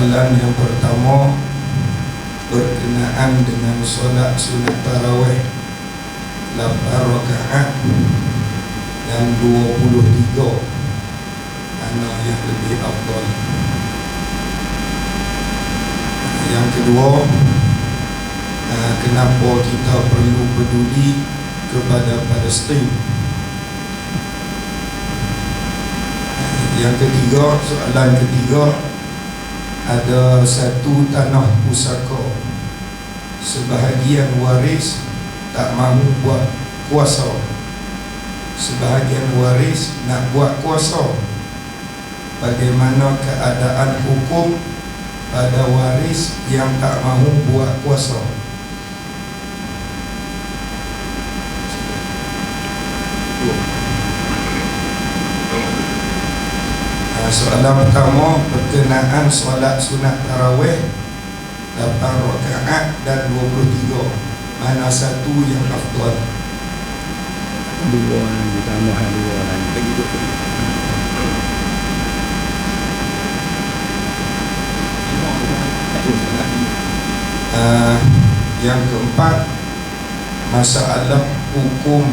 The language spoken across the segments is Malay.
Soalan yang pertama berkenaan dengan solat sunat tarawih 8 rakaat dan 23, mana yang lebih afdal? Yang kedua, kenapa kita perlu peduli kepada Palestin? Yang ketiga, soalan ketiga, ada satu tanah pusaka, sebahagian waris tak mahu buat kuasa, sebahagian waris nak buat kuasa. Bagaimana keadaan hukum pada waris yang tak mahu buat kuasa? Soalan pertama berkenaan solat sunat tarawih 8 rakaat dan 23, mana satu yang afdal? Dua lagi, tambahan dua lagi. Yang keempat, masalah hukum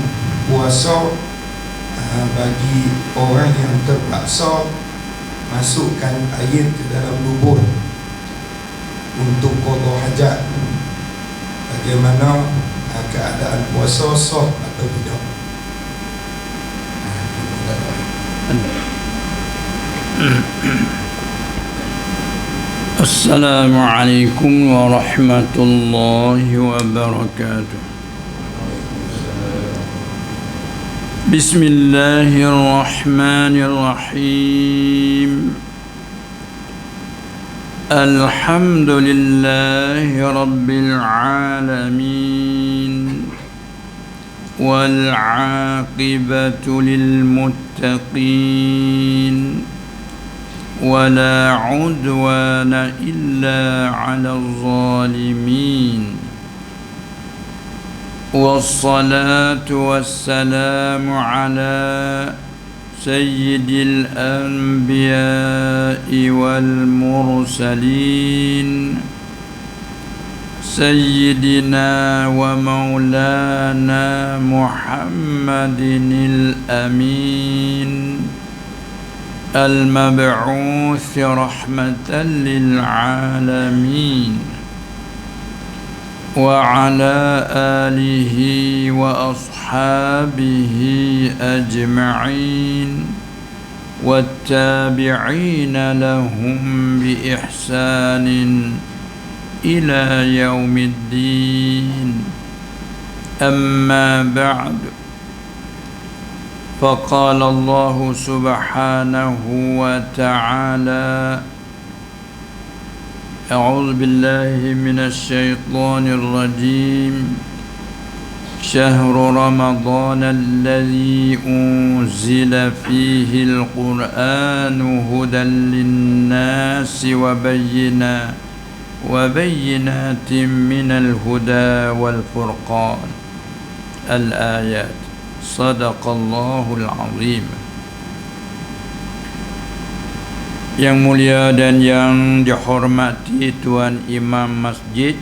puasa bagi orang yang terpaksa masukkan air ke dalam lubur untuk qada hajat. Bagaimana keadaan puasa, sah atau tidak? Assalamualaikum warahmatullahi wabarakatuh. Bismillahirrahmanirrahim. Alhamdulillahi rabbil alamin, wal 'aqibatu lil muttaqin, wala 'udwana illa 'alal zalimin. Wassalatu wassalamu ala sayyidil anbiya'i wal mursalin, sayyidina wa maulana Muhammadinil amin, al-mab'uuth rahmatan lil alamin, wa ala alihi wa ashabihi ajma'in, wattabi'ina lahum bi ihsanin ila yaumiddin. Amma ba'd. Faqala Allah subhanahu wa ta'ala: A'udzu billahi minasy syaithanir rajim. Syahrul Ramadan alladzi unzila fihi al-Qur'anu hudan lin-nasi wa bayyinatin minal huda wal furqan. Al-ayat. Sadaqallahul azim. Yang mulia dan yang dihormati Tuan Imam Masjid.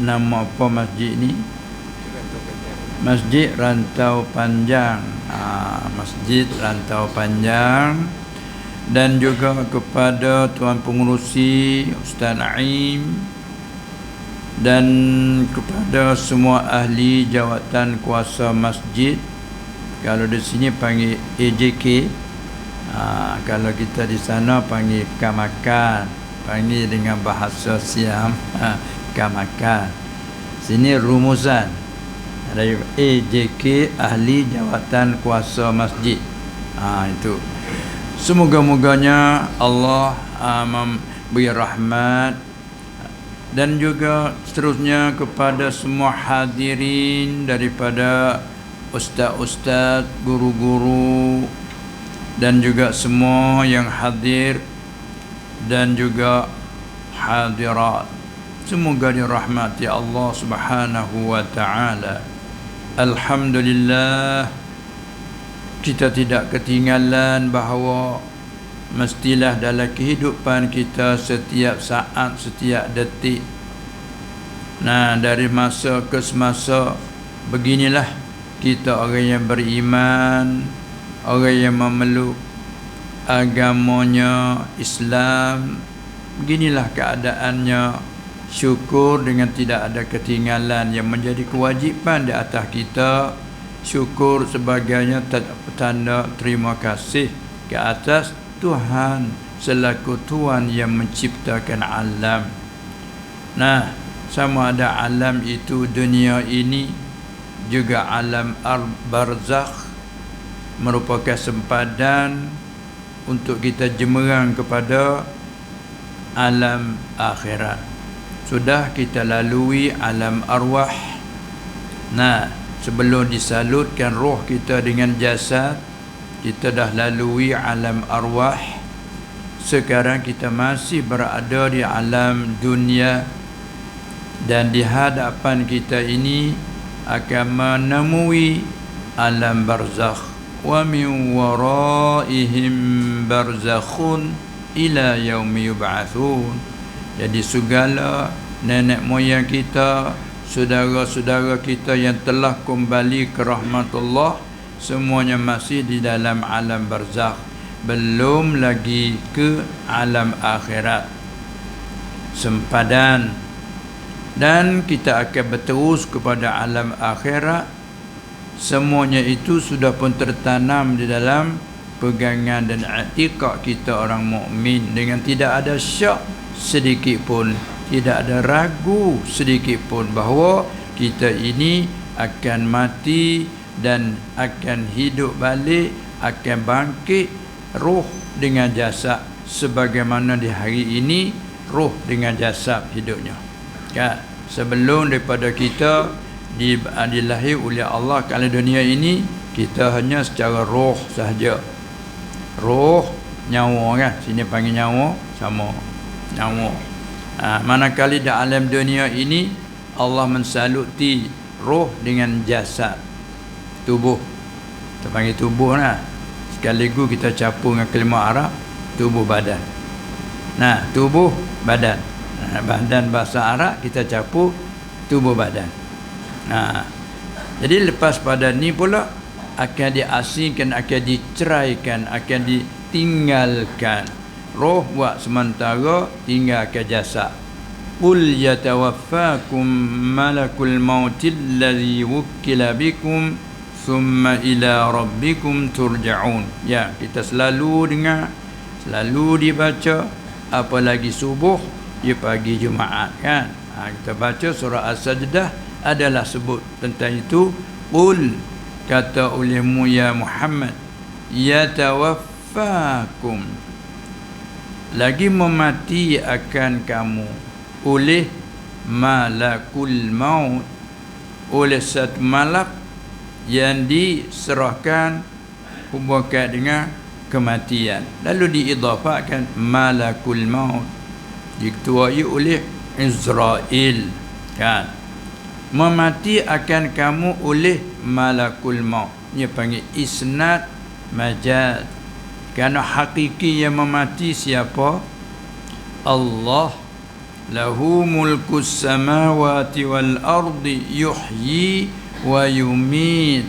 Nama apa masjid ni? Masjid Rantau Panjang. Masjid Rantau Panjang. Dan juga kepada Tuan Pengurusi Ustaz Naim, dan kepada semua ahli jawatan kuasa masjid. Kalau di sini panggil AJK, kalau kita di sana panggil Kamakan, panggil dengan bahasa Siam Kamakan. Sini rumusan dari AJK, ahli jawatan kuasa masjid. Itu. Semoga-moganya Allah memberi rahmat dan juga seterusnya kepada semua hadirin daripada ustaz-ustaz, guru-guru, dan juga semua yang hadir dan juga hadirat. Semoga dirahmati Allah Subhanahu wa ta'ala. Alhamdulillah, kita tidak ketinggalan bahawa mestilah dalam kehidupan kita setiap saat, setiap detik. Nah, dari masa ke semasa, beginilah kita orang yang beriman, orang yang memeluk agamanya Islam. Beginilah keadaannya. Syukur dengan tidak ada ketinggalan yang menjadi kewajipan di atas kita. Syukur sebagainya tanda terima kasih ke atas Tuhan selaku Tuhan yang menciptakan alam. Nah, sama ada alam itu dunia ini, juga alam barzakh, merupakan sempadan untuk kita jemerang kepada alam akhirat. Sudah kita lalui alam arwah. Nah, sebelum disalutkan roh kita dengan jasad, kita dah lalui alam arwah. Sekarang kita masih berada di alam dunia, dan di hadapan kita ini akan menemui alam barzakh. Wa min waraihim barzakhun ila yaumi yub'atsun. Jadi segala nenek moyang kita, saudara-saudara kita yang telah kembali ke rahmatullah, semuanya masih di dalam alam barzakh, belum lagi ke alam akhirat. Sempadan. Dan kita akan berterus kepada alam akhirat. Semuanya itu sudah pun tertanam di dalam pegangan dan i'tiqad kita orang mukmin, dengan tidak ada syak sedikit pun, tidak ada ragu sedikit pun bahawa kita ini akan mati dan akan hidup balik, akan bangkit roh dengan jasad, sebagaimana di hari ini roh dengan jasad hidupnya. Kan? Sebelum daripada kita dilahir oleh Allah ke alam dunia ini, kita hanya secara roh sahaja. Roh, nyawa kan, sini panggil nyawa, sama nyawa. Manakala di alam dunia ini Allah mensaluti roh dengan jasad, tubuh. Kita panggil tubuh lah. Sekaligus kita capur dengan kalimah Arab, tubuh badan. Nah, tubuh badan. Badan bahasa Arab kita capur tubuh badan. Nah, jadi lepas pada ni pula akan diasingkan, akan diceraikan, akan ditinggalkan. Roh buat sementara, tinggal ke jasad. Qul yatawaffakum malakul mautil ladzi wukkila bikum thumma ila rabbikum turja'un. Ya, kita selalu dengar, selalu dibaca, apalagi subuh, di pagi Jumaat kan. Kita baca surah As-Sajdah adalah sebut tentang itu. Qul, kata olehmu ya Muhammad, yatawaffakum, lagi memati akan kamu oleh malakul maut, oleh satu malak yang diserahkan hubungan dengan kematian, lalu diidafahkan malakul maut, diketuai oleh Israel kan. Memati akan kamu oleh malakul maut, dia panggil isnad majaz. Kerana hakiki yang memati siapa? Allah. Lahu mulkus samawati wal ardi yuhyi wa yumit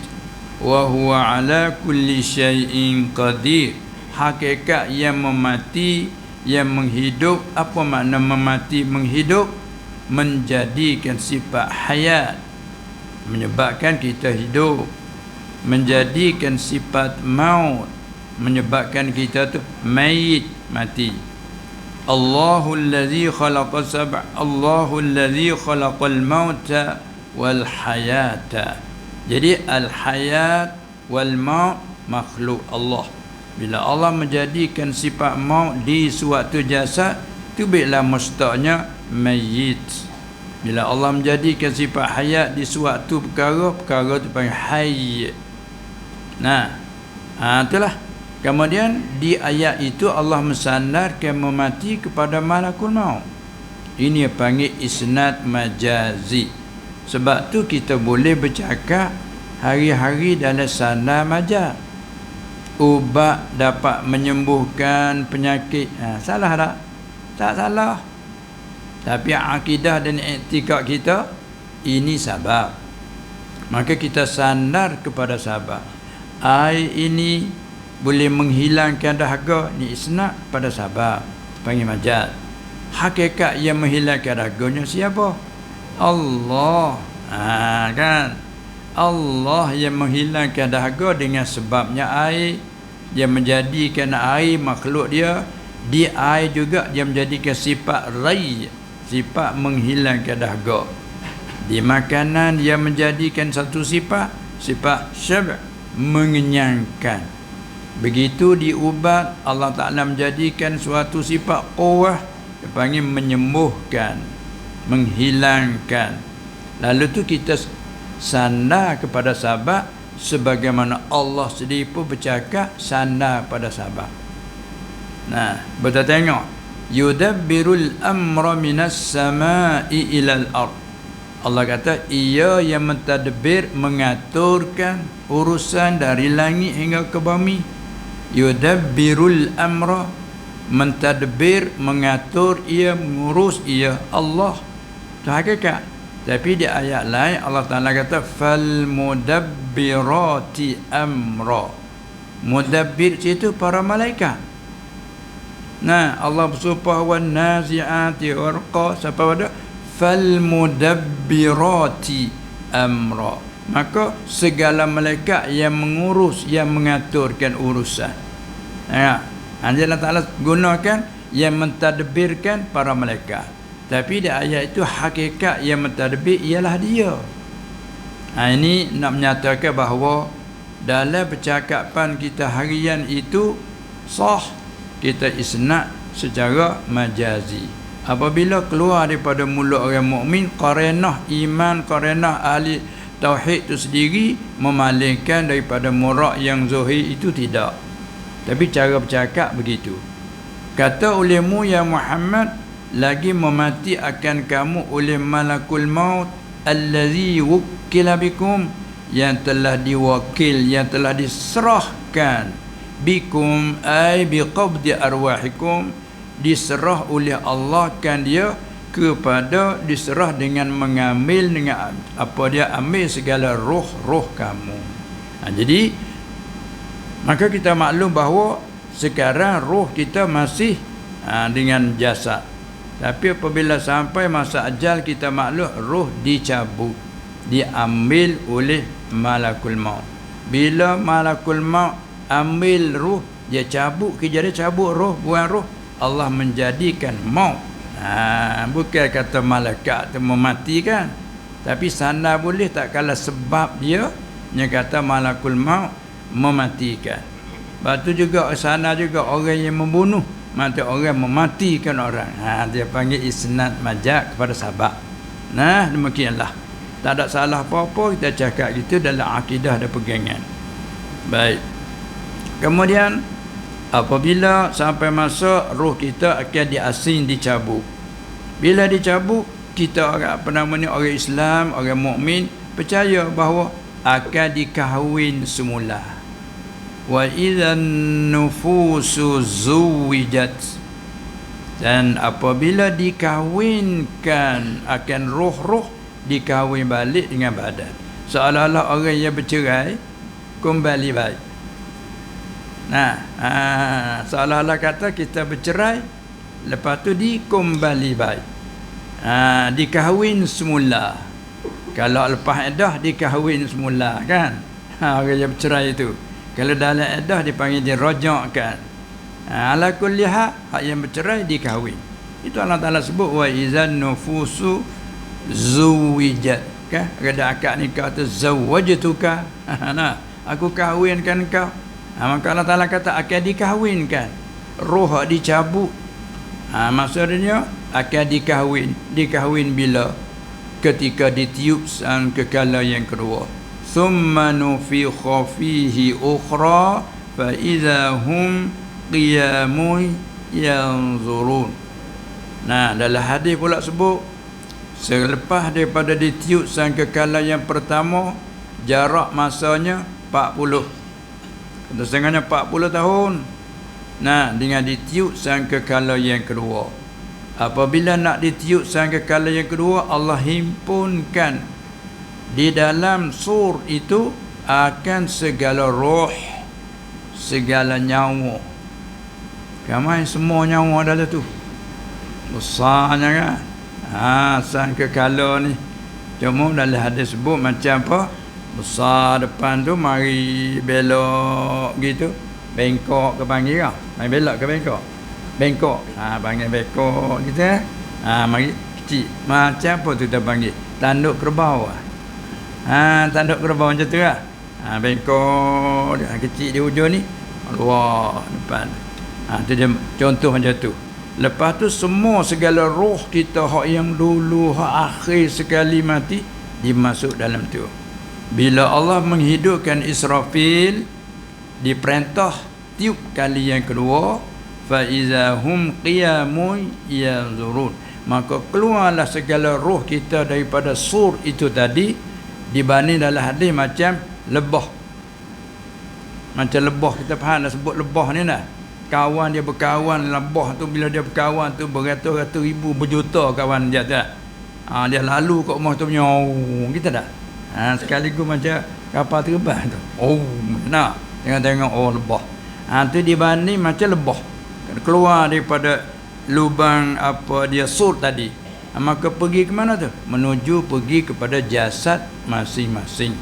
wa huwa ala kulli syai'in qadir. Hakikat yang memati, yang menghidup. Apa makna memati menghidup? Menjadikan sifat hayat, menyebabkan kita hidup. Menjadikan sifat maut, menyebabkan kita tu mayit, mati. Allahul ladzi khalaqa Allahul ladzi khalaqal mauta wal hayata. Jadi al hayat wal maut makhluk Allah. Bila Allah menjadikan sifat maut di suatu jasad, tu bila mustaqnya mayit. Bila Allah menjadikan sifat hayat di suatu perkara, perkara tu panggil hayy. Nah, itulah. Kemudian di ayat itu Allah mensandarkan memati kepada malakul maut. Ini panggil isnad majazi. Sebab tu kita boleh bercakap hari-hari dalam sandar majaz. ubat dapat menyembuhkan penyakit. Salah tak? Tak salah. Tapi akidah dan i'tikad kita ini sabab. Maka kita sandar kepada sabab. Air ini boleh menghilangkan dahaga, ni isnad pada sabab, panggil majaz. Hakikat yang menghilangkan dahaganya siapa? Allah. Kan? Allah yang menghilangkan dahaga dengan sebabnya air. Dia menjadikan air makhluk dia. Di air juga dia menjadikan sifat rai, sifat menghilangkan dahaga. Di makanan dia menjadikan satu sifat syab', mengenyangkan. Begitu di ubat Allah Ta'ala menjadikan suatu sifat quwwah, dia panggil menyembuhkan, menghilangkan. Lalu tu kita sandar kepada sabab, sebagaimana Allah sendiri pun bercakap sandar pada sabab. Nah, kita tengok yudabbirul amra minas sama'i ilal ard. Allah kata ia yang mentadbir, mengaturkan urusan dari langit hingga ke bumi. Yudabbirul amra, mentadbir, mengatur, ia mengurus, ia Allah. Itu hakikat. Tapi di ayat lain Allah Ta'ala kata fal mudabbirati amra. Mudabbir itu para malaikat. Nah, Allah bersumpah wan nazi'ati warqa, sampai pada fal mudabbirati amra. Maka segala malaikat yang mengurus, yang mengaturkan urusan. Allah Ta'ala gunakan yang mentadbirkan para malaikat. Tapi di ayat itu hakikat yang mentadbir ialah dia. Ini nak menyatakan bahawa dalam percakapan kita harian itu sah, kita isnad secara majazi. Apabila keluar daripada mulut orang mukmin, qarinah iman, qarinah ahli tauhid itu sendiri memalingkan daripada murak yang zahir itu tidak. Tapi cara bercakap begitu. Kata olehmu ya Muhammad, lagi memati akan kamu oleh malakul maut allazi wukkila bikum, yang telah diwakil, yang telah diserahkan, bikum ay biqabdi arwahikum, diserah oleh Allah kan dia kepada, diserah dengan mengambil, dengan apa dia ambil segala roh-roh kamu. Jadi maka kita maklum bahawa sekarang roh kita masih dengan jasad. Tapi apabila sampai masa ajal, kita maklum roh dicabut, diambil oleh malakul maut. Bila malakul maut ambil roh, dia cabut, kerja dia cabut roh, buang roh, Allah menjadikan maut. Bukan kata malaikat tu mematikan, tapi sana boleh tak kala sebab dia kata malakul maut mematikan. Lepas tu juga sana juga orang yang membunuh, mati orang mematikan orang. Dia panggil isnad majaz kepada sabab. Nah, demikianlah. Tak ada salah apa-apa kita cakap gitu dalam akidah dan pegangan. Baik. Kemudian apabila sampai masa roh kita akan diasing, dicabut. Bila dicabut, kita orang orang Islam, orang mukmin percaya bahawa akan dikahwin semula. Wa idzan nufusu zuwijat, dan apabila dikahwinkan akan roh-roh dikahwin balik dengan badan, seolah-olah orang yang bercerai kembali baik. Seolah-olah kata kita bercerai, lepas tu dikembali baik. Dikahwin semula. Kalau lepas iddah dikahwin semula kan. Orang yang bercerai itu. Kalau dalam iddah dipanggil dirajakkan. Ala kulli hal, hak yang bercerai dikahwin. Itu Allah Ta'ala sebut wa izan nufusu zuwijat. Kan? Ada akad nikah tu zawwajtuka. Aku kahwinkan kau. Maka Allah Ta'ala kata akan dikahwinkan. Roh dicabut. Maksudnya akan dikahwin bila? Ketika ditiup sang kekala yang kedua. Thumma nufikha fihi ukhra fa idza hum qiyamun yanzurun. Dalam hadis pula sebut, selepas daripada ditiup sang kekala yang pertama, jarak masanya 40. setengahnya 40 tahun. Nah, dengan ditiup sangkakala yang kedua. Apabila nak ditiup sangkakala yang kedua, Allah himpunkan di dalam sur itu akan segala roh, segala nyawa. Kamai semua nyawa dalam tu. Besarnya kan. Sangkakala ni. Cuma dalam hadis sebut macam apa? Besar depan tu mari belok gitu. Bengkok ke panggil lah. Mari belok ke bengkok. Bengkok. Panggil bengkok gitu eh. Mari kecil. Macam apa tu kita panggil? Tanduk kerbau lah. Tanduk kerbau macam tu lah. Bengkok kecil di hujung ni. Luar depan. Tu dia contoh macam tu. Lepas tu semua segala roh kita hak yang dulu hak akhir sekali mati dimasuk dalam tu. Bila Allah menghidupkan Israfil, diperintah tiup kali yang kedua, fa izahum qiyamun yanzurun, maka keluarlah segala roh kita daripada sur itu tadi. Dibanding dalam hadis macam lebah. Macam lebah, kita faham dah sebut lebah ni dah. Kawan dia berkawan, lebah tu bila dia berkawan tu beratus-ratus ribu, berjuta kawan dia tu. Dia lalu kat rumah tu punya, kita dah. Sekaligus macam kapal terbang tu. Nak tengok lebah. Tu dibanding macam lebah. Keluar daripada lubang apa dia sur tadi. Maka pergi ke mana tu? Menuju pergi kepada jasad masing-masing.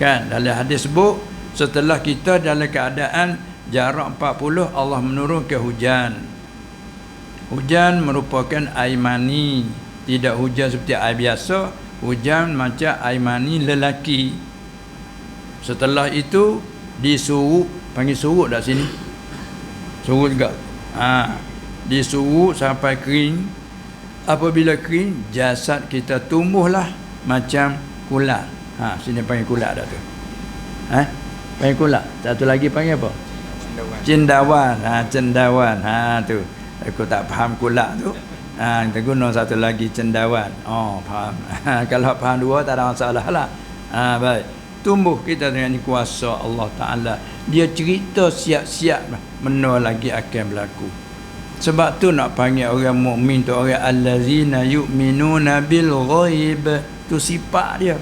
Kan dalam hadis sebut, setelah kita dalam keadaan jarak 40, Allah menurunkan hujan. Hujan merupakan air mani, tidak hujan seperti air biasa. Hujan macam air mani lelaki. Setelah itu disuruk, panggil suruk kat sini. Suruk juga. Disuruk sampai kering. Apabila kering, jasad kita tumbuhlah macam kulat. Sini panggil kulat dah tu. Panggil kulat. Satu lagi panggil apa? Cendawan. Cendawan. Tu. Aku tak faham kulat tu. Kita guna satu lagi cendawan. Faham. Kalau faham dua tak ada masalah lah. Baik. Tumbuh kita dengan kuasa Allah Ta'ala. Dia cerita siap-siap benda lagi akan berlaku. Sebab tu nak panggil orang mukmin tu orang allazina yu'minuna bil ghaib. Tu sifat dia.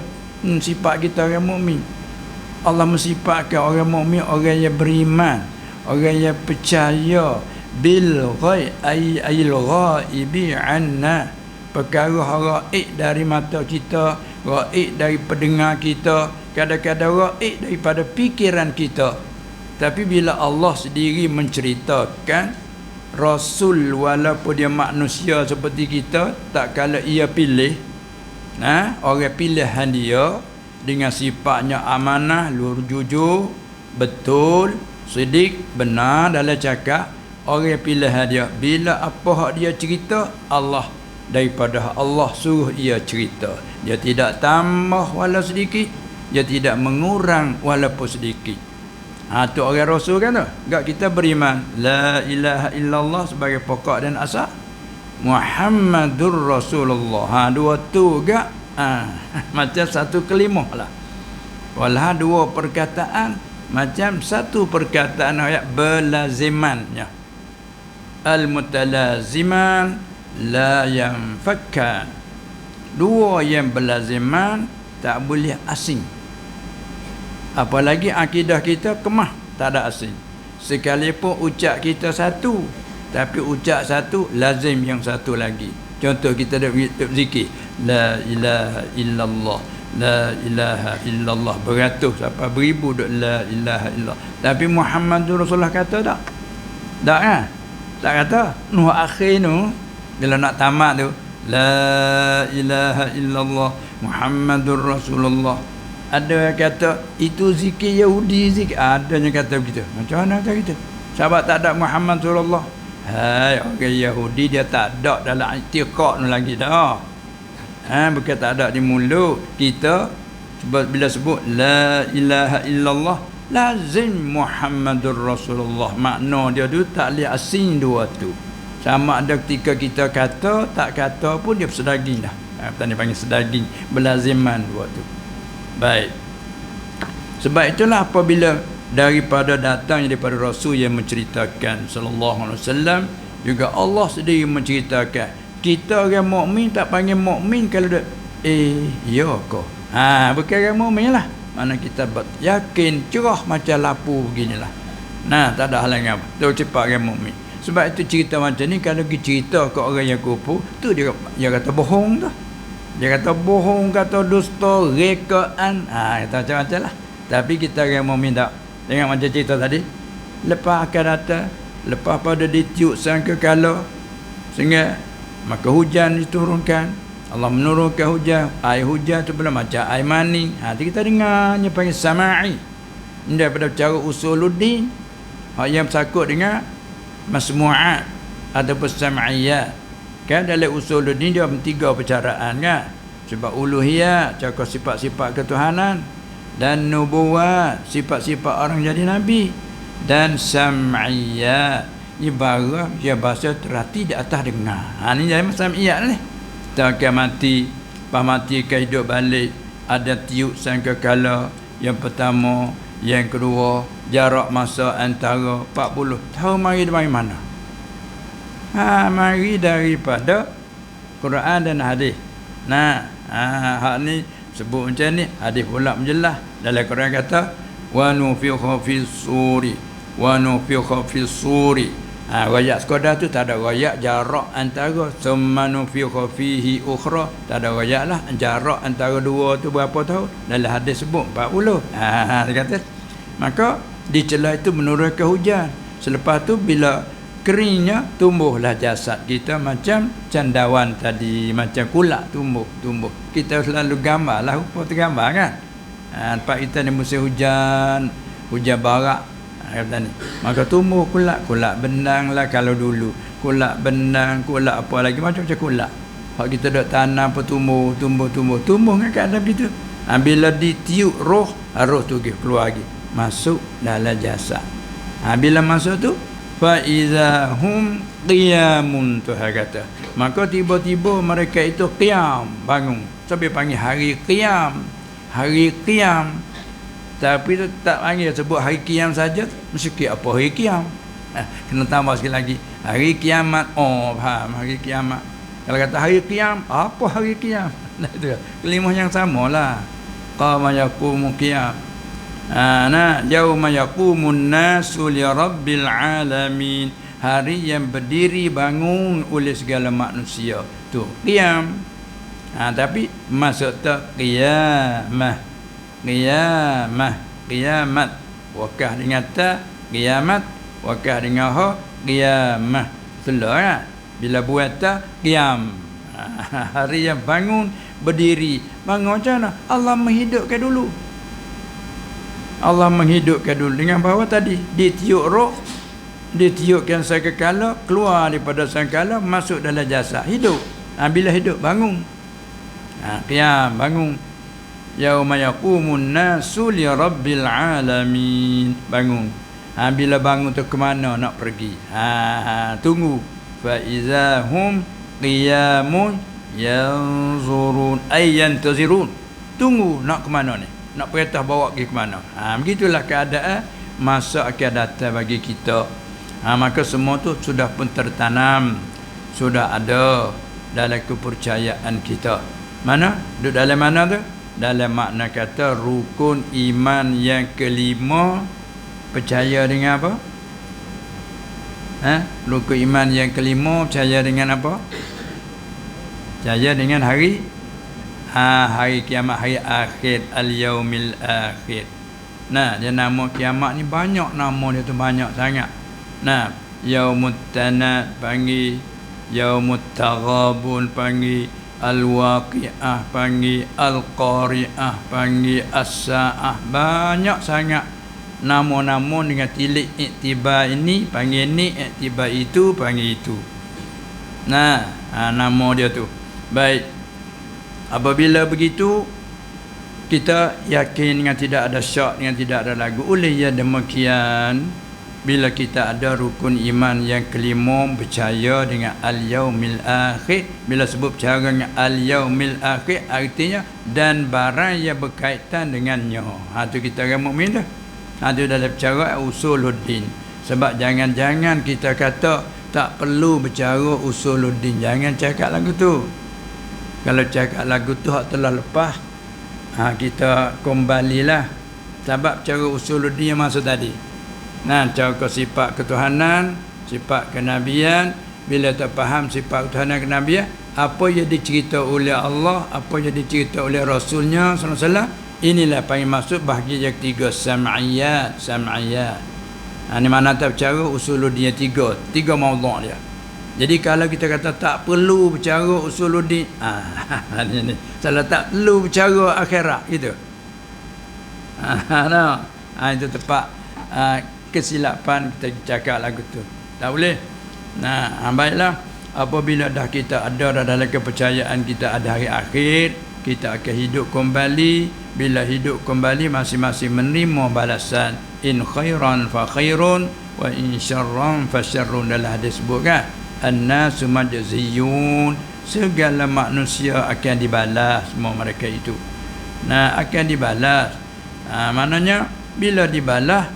Sifat kita orang mukmin. Allah mensifatkan orang mukmin orang yang beriman, orang yang percaya bil ghaib ayil ghaibi anna, perkara ghaib dari mata kita, ghaib dari pendengar kita, kadang-kadang ghaib daripada fikiran kita. Tapi bila Allah sendiri menceritakan, Rasul walaupun dia manusia seperti kita, tak kala ia pilih orang pilihan dia dengan sifatnya amanah, lurus jujur, betul, sidik, benar dalam cakap, orang pilihan dia. Bila apa hak dia cerita, Allah, daripada Allah suruh ia cerita. Dia tidak tambah walau sedikit, dia tidak mengurang walaupun sedikit. Tu orang Rasul kan tu. Gak kita beriman la ilaha illallah sebagai pokok dan asas, Muhammadur Rasulullah. Dua tu gak macam satu kelimah lah. Walah dua perkataan macam satu perkataan ayat berlazimannya. Al-mutalaziman la yanfakkan. Dua yang berlaziman tak boleh asing. Apalagi akidah kita kemah, tak ada asing. Sekalipun ucap kita satu, tapi ucap satu lazim yang satu lagi. Contoh kita ada zikir la ilaha illallah, la ilaha illallah, beratus sampai beribu duk la ilaha illallah. Tapi Muhammadur Rasulullah kata tak? Tak kan? Tak kata. Nuh akhir tu bila nak tamat tu la ilaha illallah Muhammadur Rasulullah. Ada yang kata itu zikir Yahudi zikir. Ada yang kata begitu. Macam mana kata kita? Sahabat tak ada Muhammad Rasulullah. Hai, orang Yahudi dia tak ada dalam i'tiqad tu lagi dah. Bukan tak ada di mulut. Kita bila sebut la ilaha illallah lazim Muhammadur Rasulullah. Makna dia tu tak boleh asing dua tu. Sama ada ketika kita kata, tak kata pun dia bersedaging dah. Tadi panggil sedaging, berlaziman dua tu. Baik. Sebab itulah apabila daripada datangnya daripada Rasul yang menceritakan sallallahu alaihi wasallam. Juga Allah sendiri menceritakan kita orang mukmin tak panggil mukmin kalau dah ya ke. Bukan orang mukmin lah. Mana kita yakin cerah macam lampu beginilah. Tak ada halangan apa. Tu cepat orang mukmin. Sebab itu cerita macam ni kalau kita cerita ke orang yang kufur, tu dia kata bohong tu. Dia kata bohong, kata dusta, rekaan. Kata macam-macam lah. Tapi kita orang mukmin tak. Tengok macam cerita tadi. Lepas akan datang, lepas pada ditiup sangkakala, sehingga maka hujan diturunkan. Allah menurunkan hujan. Air hujan tu pula macam air mani. Kita dengarnya panggil sama'i. Ini daripada cara usuluddin. Hak yang sakut dengan masmu'at ataupun sam'iyat. Kan dalam usuluddin dia tiga percaraan kan. Sebab uluhiyat, cakap sifat-sifat ketuhanan, dan nubuwat, sifat-sifat orang jadi nabi, dan sam'iyat, ibarat dia bahasa terhati di atas dengar. Ni jadi sam'iyat ni. Tak akan mati, pas mati akan hidup balik. Ada tiup sangkakala. Yang pertama, yang kedua, jarak masa antara 40 tahun. Mari dari mana? Mari daripada Quran dan hadis. Hak ni sebut macam ni, hadis pula menjelas. Dalam Quran kata wa nufikha fis suri, wa nufikha fis suri. Rayak sekadar tu tak ada rayak jarak antara, summa nufikha fihi ukhra, tak ada rayak lah jarak antara dua tu berapa tahun. Dalam hadis sebut 40. Dia kata maka di celah itu menurunkan hujan. Selepas tu bila keringnya, tumbuhlah jasad kita macam candawan tadi, macam kulak tumbuh. Kita selalu gambar lah, rupa tergambar kan. Tempat kita ni musim hujan barak, kata ni. Maka tumbuh kulak benang lah kalau dulu. Kulak benang, kulak apa lagi, macam-macam kulak. Hak kita dah tanam tumbuh dengan keadaan begitu. Bila ditiup roh tu keluar lagi, masuk dalam jasad. Bila masuk tu fa iza hum qiyamun, Tuhan kata. Maka tiba-tiba mereka itu qiyam, bangun. Sampai panggil hari qiyam. Tapi tak panggil sebut hari qiyam saja, mesti apa hari qiyam. Kena tambah sikit lagi. Hari kiamat. Faham hari kiamat. Kalau kata hari qiyam, apa hari qiyam? Itu kalimah yang samalah. Qama yaqumu qiyam. Yauma yaqumun nasu li rabbil alamin. Hari yang berdiri bangun oleh segala manusia. Tu qiyam. Tapi maksud tak qiyamah. Qiyamat. Wakah dengan ta qiyamat, wakah dengan ha qiyamah. Selah kan? Bila buat ta qiyam. Hari yang bangun berdiri. Bangun macam mana? Allah menghidupkan dulu. Dengan bahawa tadi ditiup roh, ditiupkan sangkakala, keluar daripada sangkakala, masuk dalam jasad, hidup. Bila hidup bangun. Qiyam, bangun. Yauma yaqumun nasu li rabbil alamin. Bangun. Bila bangun tu ke mana nak pergi? Tunggu. Fa iza hum qiyamun yanzurun ay yantazirun. Tunggu nak ke mana ni? Nak perintah bawa pergi ke mana? Begitulah keadaan masa akan datang bagi kita. Maka semua tu sudah pun tertanam, sudah ada dalam kepercayaan kita. Mana? Duduk dalam mana tu? Dalam makna kata rukun iman yang kelima. Percaya dengan apa? Rukun iman yang kelima percaya dengan apa? Percaya dengan hari kiamat, hari akhir, al-yaumil akhir. Dia nama kiamat ni banyak nama dia tu, banyak sangat. Yaumut tanad panggil, yaumut taghabun panggil, al-waqi'ah panggil, al-qari'ah panggil, as-sa'ah. Banyak sangat nama-nama dengan tilik iktibar ini panggil ni, iktibar itu panggil itu. Nama dia tu. Baik. Apabila begitu, kita yakin dengan tidak ada syak, dengan tidak ada lagu. Oleh yang demikian, bila kita ada rukun iman yang kelima, percaya dengan al-yaumil akhir. Bila sebut percaya dengan al-yaumil akhir, artinya dan barang yang berkaitan dengannya. Itu kita orang mukmin dah. Itu dalam cara usuluddin. Sebab jangan-jangan kita kata tak perlu bercara usuluddin. Jangan cakap lagu tu. Kalau cakap lagu tu hak telah lepas, kita kembalilah. Sebab cara usuluddin yang masuk tadi. Cara sifat ketuhanan, sifat kenabian. Bila tak faham sifat ketuhanan kenabian, apa yang dicerita oleh Allah, apa yang dicerita oleh Rasulnya sallallahu alaihi wasallam, inilah panggil masuk bahagian yang ketiga, sam'iyat. Ini mana tak bercara usuluddin tiga maudhu' dia. Jadi kalau kita kata tak perlu bercara usuluddin, ini salah, tak perlu bercara akhirat gitu. Itu tepat kesilapan kita cakap lagu tu. Tak boleh. Baiklah, apabila dah kita ada dalam kepercayaan kita ada hari akhir, kita akan hidup kembali. Bila hidup kembali, masing-masing menerima balasan. In khairan fa khairun wa in syarran fa syarrun. Dalam hadis sebut kan, an-nasu majziyun, segala manusia akan dibalas, semua mereka itu akan dibalas. Maknanya bila dibalas,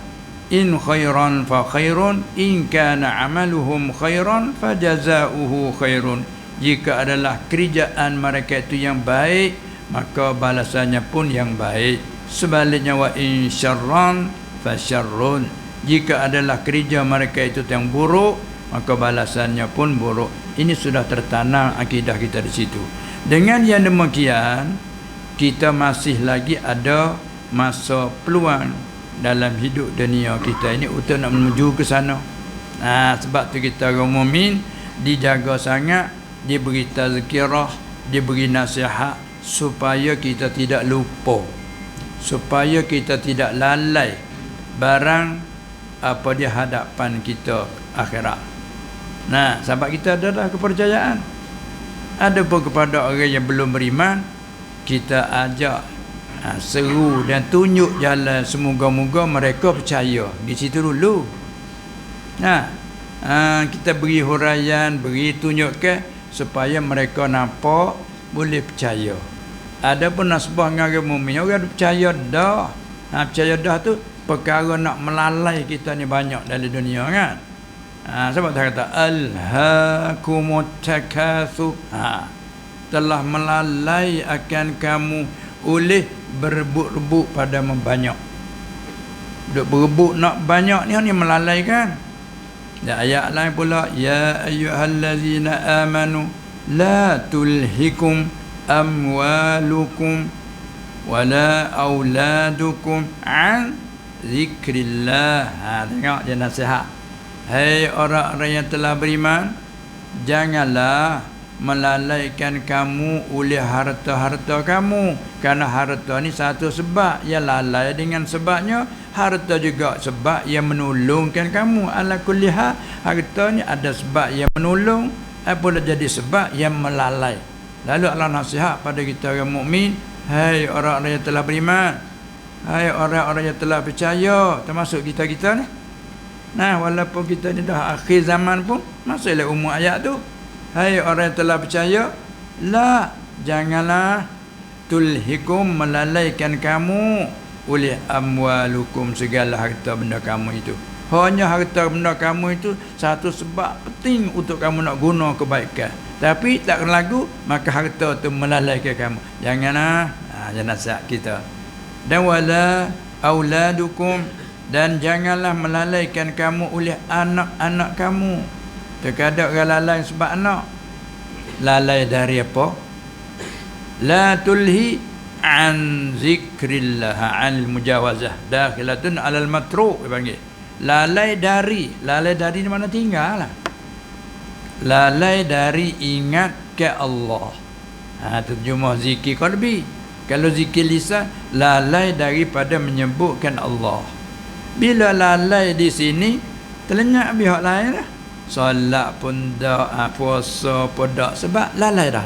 in khairan fa khairun, in kana amaluhum khairan fa jazaohu khairun. Jika adalah kerjaan mereka itu yang baik, maka balasannya pun yang baik. Sebaliknya, wa in syarran fa syarrun, jika adalah kerja mereka itu yang buruk, maka balasannya pun buruk. Ini sudah tertanam akidah kita di situ. Dengan yang demikian, kita masih lagi ada masa peluang dalam hidup dunia kita ini untuk nak menuju ke sana. Sebab tu kita orang mukmin dijaga sangat, diberi tazkirah, diberi nasihat supaya kita tidak lupa, supaya kita tidak lalai barang apa di hadapan kita akhirat. Sebab kita ada dah kepercayaan. Ada pun kepada orang yang belum beriman, kita ajak, seru dan tunjuk jalan, semoga-moga mereka percaya di situ dulu. Kita beri huraian, beri tunjukkan supaya mereka nampak, boleh percaya. Ada pun nasbah dengan orang mukmin, orang percaya dah. Percaya dah tu perkara nak melalai kita ni banyak dalam dunia kan. Sebab dia kata alhaakumut takatsur, telah melalai akan kamu oleh berebut-rebut pada membanyak. Duk berebut nak banyak ni melalai kan. Ayat lain pula, ya ayyuhallazina amanu la tulhikum amwalukum wala auladukum an zikrillah. Tengok dia nasihat. Hai orang-orang yang telah beriman, janganlah melalaikan kamu oleh harta-harta kamu. Kerana harta ni satu sebab yang lalai dengan sebabnya, harta juga sebab yang menolongkan kamu. Ala kulli hal, harta ni ada sebab yang menolong, apabila jadi sebab yang melalai. Lalu Allah nasihat pada kita orang mukmin, hai orang-orang yang telah beriman, hai orang-orang yang telah percaya, termasuk kita-kita ni. Walaupun kita ni dah akhir zaman pun masuklah umur ayat tu. Hai orang yang telah percaya, la, janganlah tulhikum, melalaikan kamu oleh amwalukum, segala harta benda kamu itu. Hanya harta benda kamu itu satu sebab penting untuk kamu nak guna kebaikan. Tapi tak lagu, maka harta itu melalaikan kamu. Janganlah, jangan nasihat kita. Dan wala auladukum, dan janganlah melalaikan kamu oleh anak-anak kamu. Terkadang orang lalai sebab anak. Lalai dari apa? La tulhi an zikrillah, an mujawazah, dakhilatun alal matruq dipanggil. Lalai dari mana tinggal lah. Lalai dari ingat ke Allah. Terjemah zikir qalbi. Kalau zikir lisan, lalai daripada menyebutkan Allah. Bila lalai di sini, terlenyak pihak lain dah. Solat pun dak, puasa pun dak, sebab lalai dah.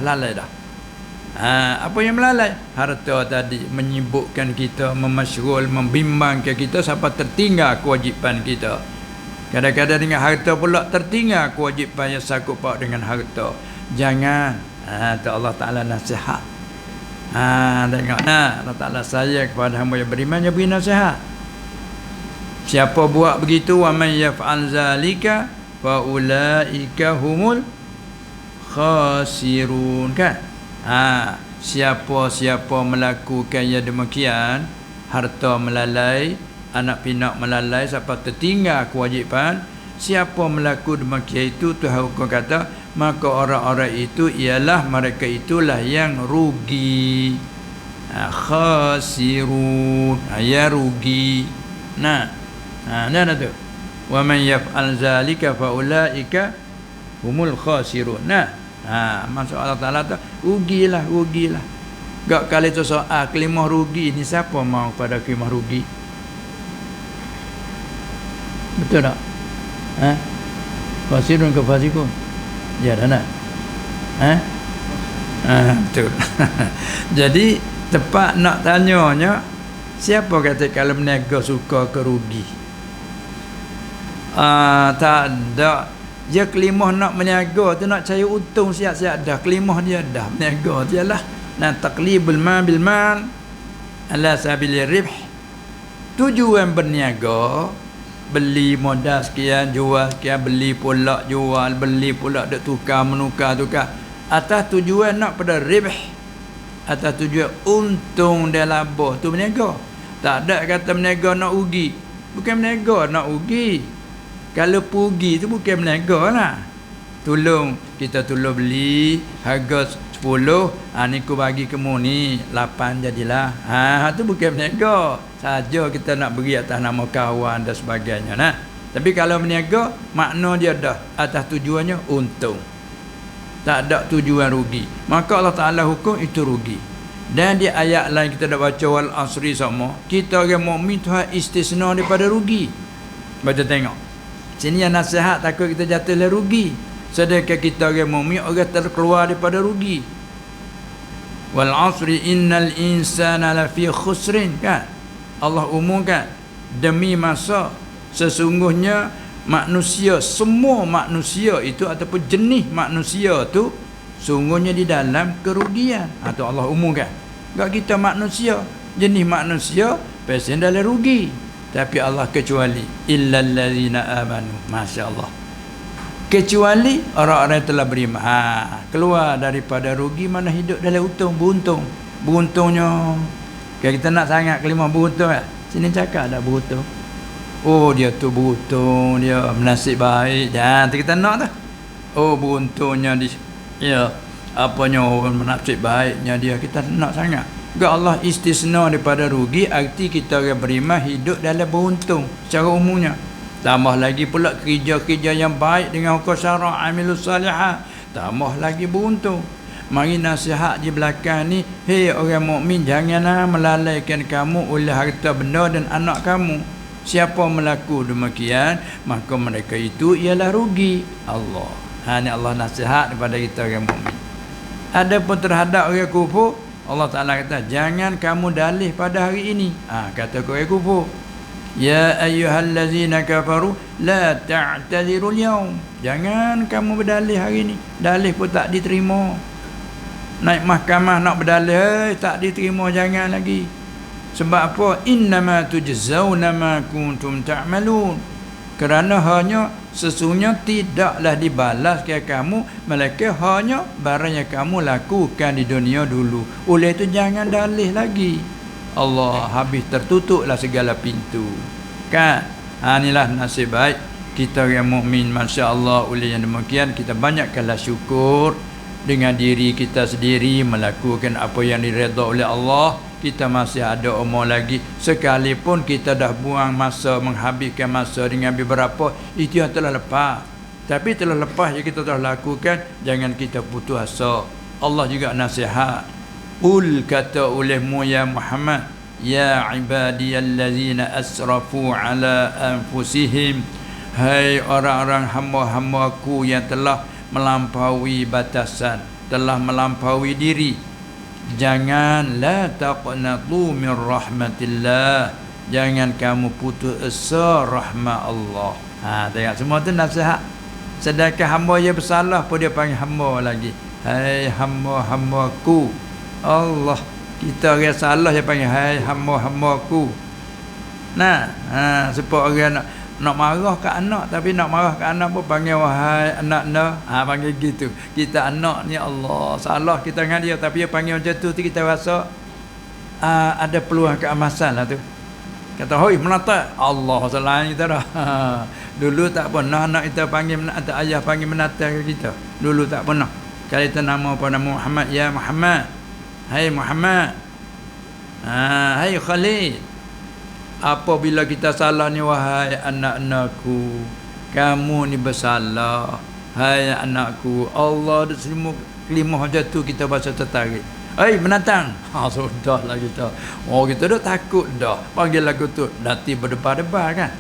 Apa yang melalai? Harta tadi menyibukkan kita, memasyghul, membimbangkan kita sampai tertinggal kewajipan kita. Kadang-kadang dengan harta pula tertinggal kewajipan yang sakut paut dengan harta. Jangan. Tu Allah Ta'ala nasihat. Tengok Allah Ta'ala sayang kepada hamba yang beriman, yang beri nasihat. Siapa buat begitu, wa man yaf'al zalika fa ulaika humul khasirun, kan? Siapa melakukan yang demikian, harta melalai, anak pinak melalai sampai tertinggal kewajipan, siapa melakukan demikian itu, Tuhan hukum kata, maka orang-orang itu ialah mereka itulah yang rugi. Khasirun, ya rugi. Nah, tu. Wa man yaf'al zalika fa ulaika humul khasirun. Maksud Allah Taala tu rugilah. Gak kali tu soal kelimah rugi ni, siapa mau pada kelimah rugi? Betul tak? Khasirun ke fasikun? Ya dah nak. Betul. Jadi tepat nak tanyanya, siapa kata kalau berniaga suka ke rugi? Tak ada. Dia kelimah nak berniaga tu nak cari untung siap-siap dah. Kelimah dia dah berniaga dia lah. Nah, taqlibul mal bil mal ala sabili ribh. Tujuan berniaga, beli modal sekian, jual sekian, beli pula jual, beli pula duk tukar menukar. Atas tujuan nak pada ribh, atas tujuan untung dan laba, tu berniaga. Tak ada kata berniaga nak rugi. Bukan berniaga nak rugi. Kalau pugi tu bukan berniaga lah. Kita tolong beli harga 10, ni aku bagi kamu ni 8 jadilah. Tu bukan berniaga. Saja kita nak beri atas nama kawan dan sebagainya. Tapi kalau berniaga, makna dia dah atas tujuannya untung. Tak ada tujuan rugi. Maka Allah Ta'ala hukum itu rugi. Dan di ayat lain kita dah baca wal asri sama. Kita orang mukmin Tuhan istisna daripada rugi. Baca tengok. Sini yang nasihat takut kita jatuhlah rugi. Sedangkan kita orang mukmin orang terkeluar daripada rugi. Wal asri innal insana lafi khusrin, kan? Allah umumkan demi masa sesungguhnya manusia, semua manusia itu ataupun jenis manusia tu sungguhnya di dalam kerugian. Atau Allah umumkan. Enggak kita manusia, jenis manusia pasti dalam rugi. Tapi Allah kecuali illal ladzina amanu, masya-Allah. Kecuali orang-orang yang telah beriman. Keluar daripada rugi, mana hidup dalam untung, beruntung. Beruntungnya. Kalau kita nak sangat kelimah beruntung, sini cakap ada beruntung. Oh, dia tu beruntung, dia menasib baik. Jangan kita nak tu. Oh, beruntungnya di apanya orang menasib baiknya dia, kita nak sangat. Enggak, Allah istisna daripada rugi, arti kita orang beriman hidup dalam beruntung secara umumnya. Tambah lagi pula kerja-kerja yang baik dengan hukum syara' amilus salihah, tambah lagi beruntung. Mari nasihat di belakang ni, hei orang mukmin, janganlah melalaikan kamu oleh harta benda dan anak kamu. Siapa melaku demikian, maka mereka itu ialah rugi. Allah. Ni Allah nasihat kepada kita orang mukmin. Adapun terhadap orang kufur, Allah Ta'ala kata, jangan kamu dalih pada hari ini. Kata orang kufur, ya ayyuhallazina kafaru la ta'tadzirul yaum. Jangan kamu berdalih hari ini. Dalih pun tak diterima. Naik mahkamah nak berdalih, tak diterima, jangan lagi. Sebab apa? Innama tujzauna ma kuntum ta'malun. Kerana hanya sesungguhnya tidaklah dibalas ke kamu melainkan hanya barang yang kamu lakukan di dunia dulu. Oleh itu jangan dalih lagi. Allah, habis tertutuplah segala pintu. Kan? Inilah nasib baik kita yang mukmin, masya-Allah. Oleh yang demikian kita banyakkanlah syukur dengan diri kita sendiri, melakukan apa yang diredha oleh Allah. Kita masih ada umur lagi, sekalipun kita dah buang masa, menghabiskan masa dengan beberapa itu yang telah lepas. Tapi telah lepas yang kita telah lakukan, jangan kita putus asa. Allah juga nasihat, kata olehmu ya Muhammad, ya ibadiyallazina asrafu ala anfusihim, hai orang-orang hamba-hambaku yang telah melampaui batasan, telah melampaui diri. Jangan la taqnatu min rahmatillah. Jangan kamu putus asa rahmat Allah. Tengok semua tu nasihat. Sedangkan hamba yang bersalah pun dia panggil hamba lagi. Hai hamba-hambaku. Allah, kita orang salah dia panggil hai hamba-hambaku. Nah, supaya orang nak marah ke anak, tapi nak marah ke anak pun panggil wahai anak-anak. Panggil gitu. Kita anak ni Allah, salah kita dengan dia, tapi dia panggil macam tu kita rasa ada peluang keemasan lah tu. Kata, hoi menata, Allah salah kita dah. Dulu tak pernah anak kita panggil menata, ayah panggil menata ke kita. Dulu tak pernah. Kalau kita nama pada Muhammad, ya Muhammad. Hai Muhammad. Hai Khalid. Apabila kita salah ni, wahai anak-anakku, kamu ni bersalah. Hai anakku, Allah dah semua kelimah macam tu kita baca tertarik. Hai menatang. Sudahlah kita. Kita dah takut dah. Panggil lagu tu nanti berdebar-debar kan.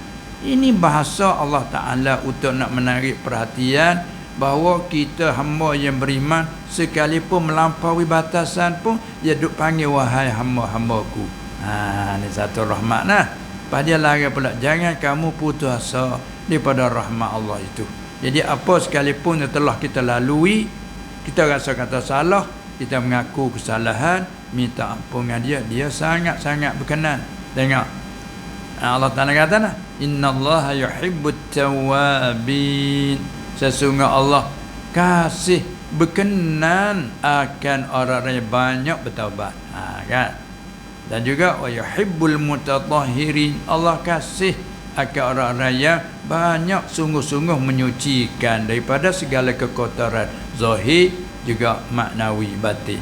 Ini bahasa Allah Ta'ala untuk nak menarik perhatian bahawa kita hamba yang beriman sekalipun melampaui batasan pun dia duk panggil wahai hamba-hambaku. Ni satu rahmat nah. Pada larang pula jangan kamu putus asa daripada rahmat Allah itu. Jadi apa sekalipun yang telah kita lalui, kita rasa kata salah, kita mengaku kesalahan, minta ampun dengan dia sangat-sangat berkenan. Tengok Allah Ta'ala kata nah, innallaha yuhibbut tawwabin. Sesungguhnya Allah kasih berkenan akan orang-orang yang banyak bertaubat. Kan? Dan juga wa yuhibbul mutatahhirin. Allah kasih akan orang-orang yang banyak sungguh-sungguh menyucikan daripada segala kekotoran zahir juga maknawi batin.